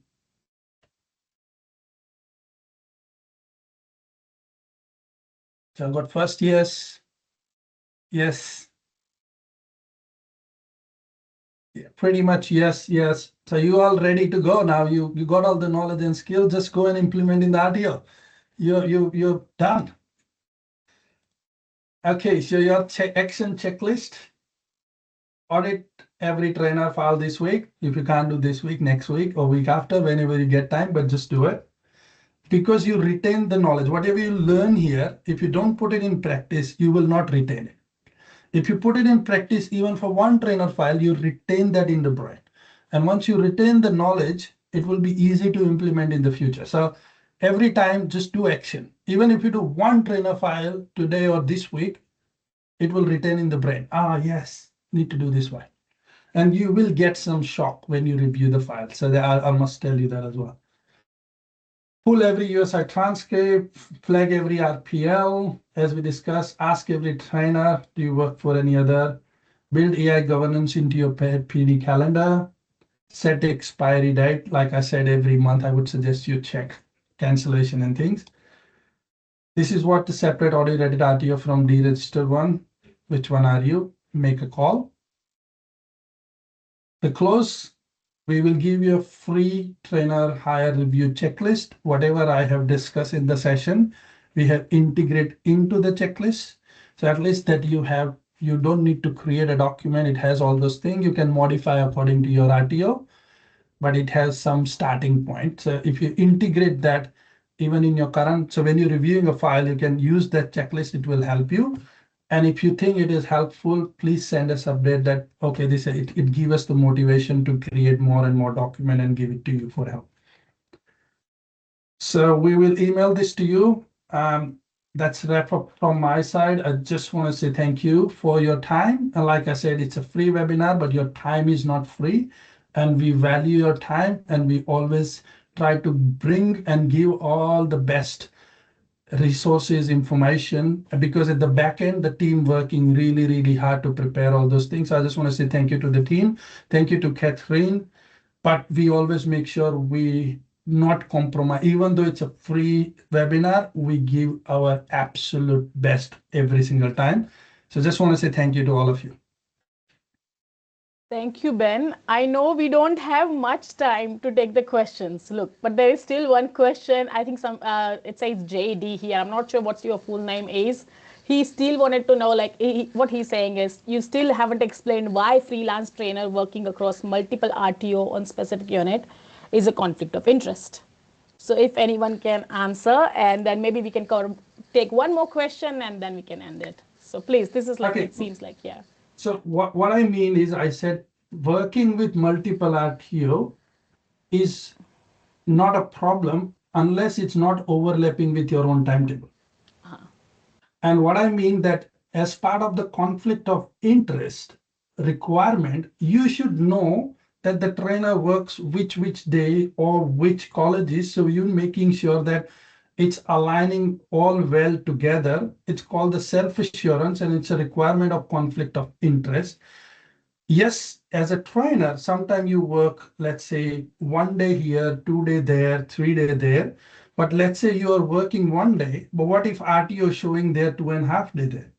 So I got first yes. Yes. Yeah, pretty much yes, yes. So you all ready to go now. You got all the knowledge and skill. Just go and implement in the RTO. you're done. Okay, so your action checklist. Audit every trainer file this week. If you can't do this week, next week or week after, whenever you get time, but just do it. Because you retain the knowledge. Whatever you learn here, if you don't put it in practice, you will not retain it. If you put it in practice, even for one trainer file, you retain that in the brain. And once you retain the knowledge, it will be easy to implement in the future. So every time, just do action. Even if you do one trainer file today or this week, it will retain in the brain. Ah, yes, need to do this one. And you will get some shock when you review the file. So I must tell you that as well. Pull every USI transcript, flag every RPL, as we discussed, ask every trainer, do you work for any other? Build AI governance into your PD calendar, set the expiry date. Like I said, every month, I would suggest you check cancellation and things. This is what the separate audio-rated RTO from deregistered one. Which one are you? Make a call. The close, we will give you a free trainer hire review checklist. Whatever I have discussed in the session, we have integrated into the checklist. So at least that you don't need to create a document. It has all those things. You can modify according to your RTO, but it has some starting point. So if you integrate that even in your current, so when you're reviewing a file, you can use that checklist. It will help you. And if you think it is helpful, please send us update that, okay, it gives us the motivation to create more and more document and give it to you for help. So we will email this to you. That's wrap up from my side. I just want to say thank you for your time. And like I said, it's a free webinar, but your time is not free. And we value your time, and we always try to bring and give all the best resources, information, because at the back end, the team working really, really hard to prepare all those things. So I just want to say thank you to the team. Thank you to Catherine. But we always make sure we not compromise. Even though it's a free webinar, we give our absolute best every single time. So just want to say thank you to all of you. Thank you, Ben. I know we don't have much time to take the questions. Look, but there is still one question. I think it says JD here. I'm not sure what your full name is. He still wanted to know, like, what he's saying is, you still haven't explained why freelance trainer working across multiple RTO on specific unit is a conflict of interest. So if anyone can answer, and then maybe we can take one more question and then we can end it. So please, this is like, okay. It seems like, yeah. So what I mean is, I said working with multiple RTO is not a problem unless it's not overlapping with your own timetable. And what I mean that as part of the conflict of interest requirement, you should know that the trainer works which day or which colleges. So you're making sure that it's aligning all well together. It's called the self-assurance, and it's a requirement of conflict of interest. Yes, as a trainer, sometimes you work, let's say, 1 day here, 2 day there, 3 day there. But let's say you are working 1 day, but what if RTO is showing there 2.5 day there?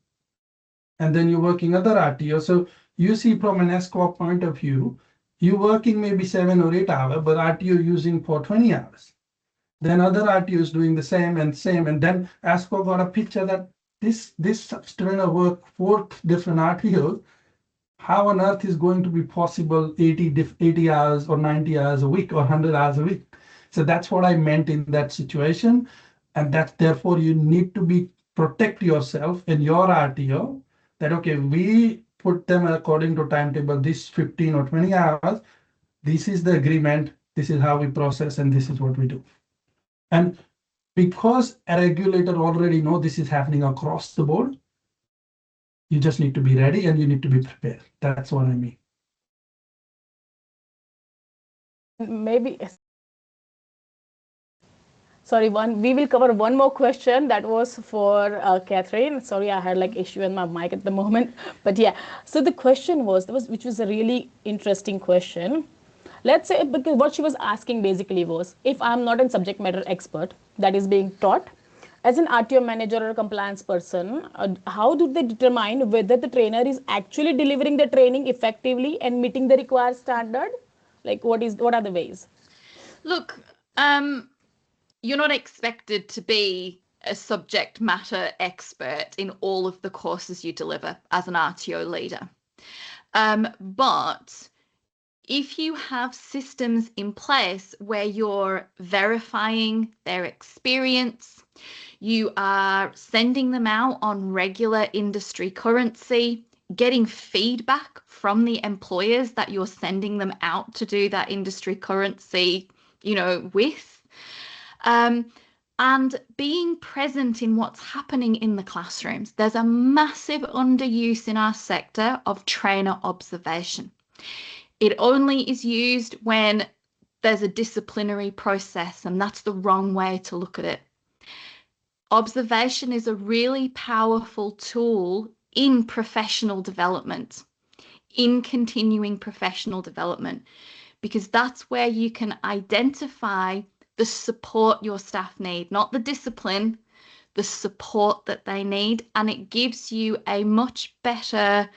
And then you're working other RTO. So you see from an ASQA point of view, you're working maybe 7 or 8 hours, but RTO using for 20 hours. Then other RTO is doing the same. And then ASQA got a picture that this trainer work 4 different RTOs. How on earth is going to be possible 80 hours or 90 hours a week or 100 hours a week? So that's what I meant in that situation. And that therefore you need to protect yourself in your RTO that, okay, we put them according to timetable, this 15 or 20 hours, this is the agreement, this is how we process, and this is what we do. And because a regulator already know this is happening across the board, you just need to be ready and you need to be prepared. That's what I mean. Maybe, sorry, we will cover one more question that was for Catherine. Sorry, I had like issue in my mic at the moment, but yeah. So the question which was a really interesting question. Let's say, because what she was asking basically was, if I'm not a subject matter expert that is being taught, as an RTO manager or a compliance person, how do they determine whether the trainer is actually delivering the training effectively and meeting the required standard? Like, what are the ways? Look, you're not expected to be a subject matter expert in all of the courses you deliver as an RTO leader. But if you have systems in place where you're verifying their experience, you are sending them out on regular industry currency, getting feedback from the employers that you're sending them out to do that industry currency, with, and being present in what's happening in the classrooms. There's a massive underuse in our sector of trainer observation. It only is used when there's a disciplinary process, and that's the wrong way to look at it. Observation is a really powerful tool in professional development, in continuing professional development, because that's where you can identify the support your staff need, not the discipline, the support that they need. And it gives you a much better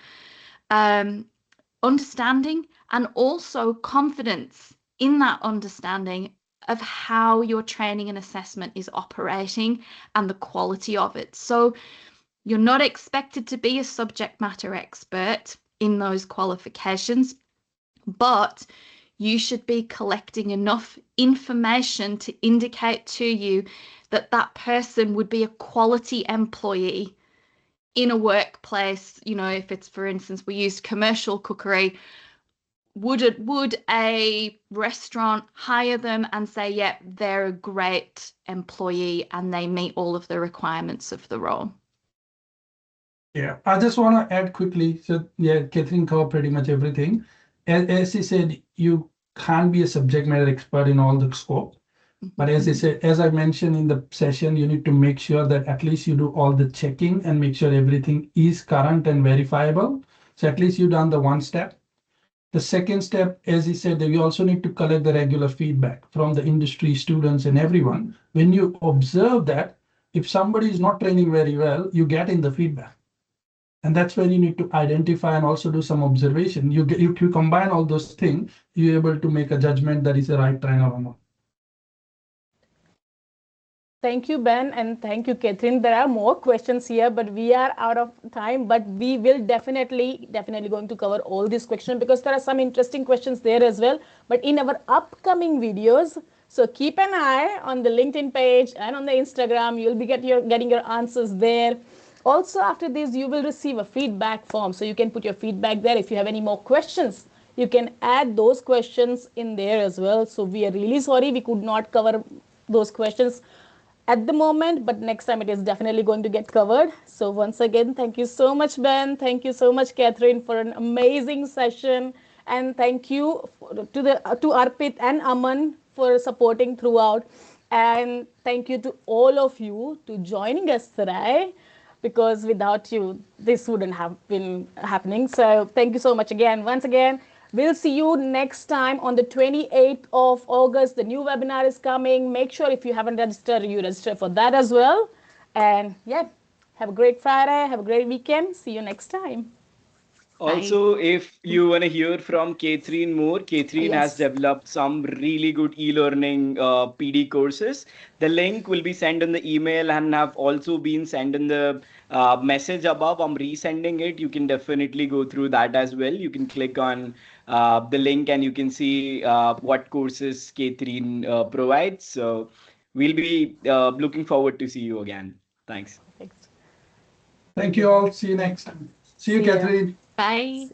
understanding and also confidence in that understanding of how your training and assessment is operating and the quality of it. So you're not expected to be a subject matter expert in those qualifications, but you should be collecting enough information to indicate to you that that person would be a quality employee in a workplace. If it's, for instance, we used commercial cookery, would a restaurant hire them and say, yeah, they're a great employee and they meet all of the requirements of the role? Yeah, I just want to add quickly. So yeah, Catherine covered pretty much everything. As he said, you can't be a subject matter expert in all the scope. But as I mentioned in the session, you need to make sure that at least you do all the checking and make sure everything is current and verifiable. So at least you've done the one step. The second step, as he said, that you also need to collect the regular feedback from the industry, students, and everyone. When you observe that, if somebody is not training very well, you get in the feedback. And that's where you need to identify and also do some observation. If you combine all those things, you're able to make a judgment that is the right trainer or not. Thank you, Ben, and thank you, Catherine. There are more questions here, but we are out of time. But we will definitely going to cover all these questions because there are some interesting questions there as well. But in our upcoming videos, so keep an eye on the LinkedIn page and on the Instagram. You'll be getting your answers there. Also, after this, you will receive a feedback form. So you can put your feedback there. If you have any more questions, you can add those questions in there as well. So we are really sorry we could not cover those questions at the moment, but next time it is definitely going to get covered. So once again, thank you so much, Ben. Thank you so much, Catherine, for an amazing session. And thank you to Arpit and Aman for supporting throughout. And thank you to all of you to joining us today, because without you, this wouldn't have been happening. So thank you so much again. Once again, we'll see you next time on the 28th of August. The new webinar is coming. Make sure if you haven't registered, you register for that as well. And yeah, have a great Friday. Have a great weekend. See you next time. Also, if you want to hear from Catherine more, Catherine has developed some really good e-learning PD courses. The link will be sent in the email and have also been sent in the message above. I'm resending it. You can definitely go through that as well. You can click on the link and you can see what courses Catherine provides. So we'll be looking forward to see you again. Thanks. Thank you all. See you next time. See you, Catherine. Bye.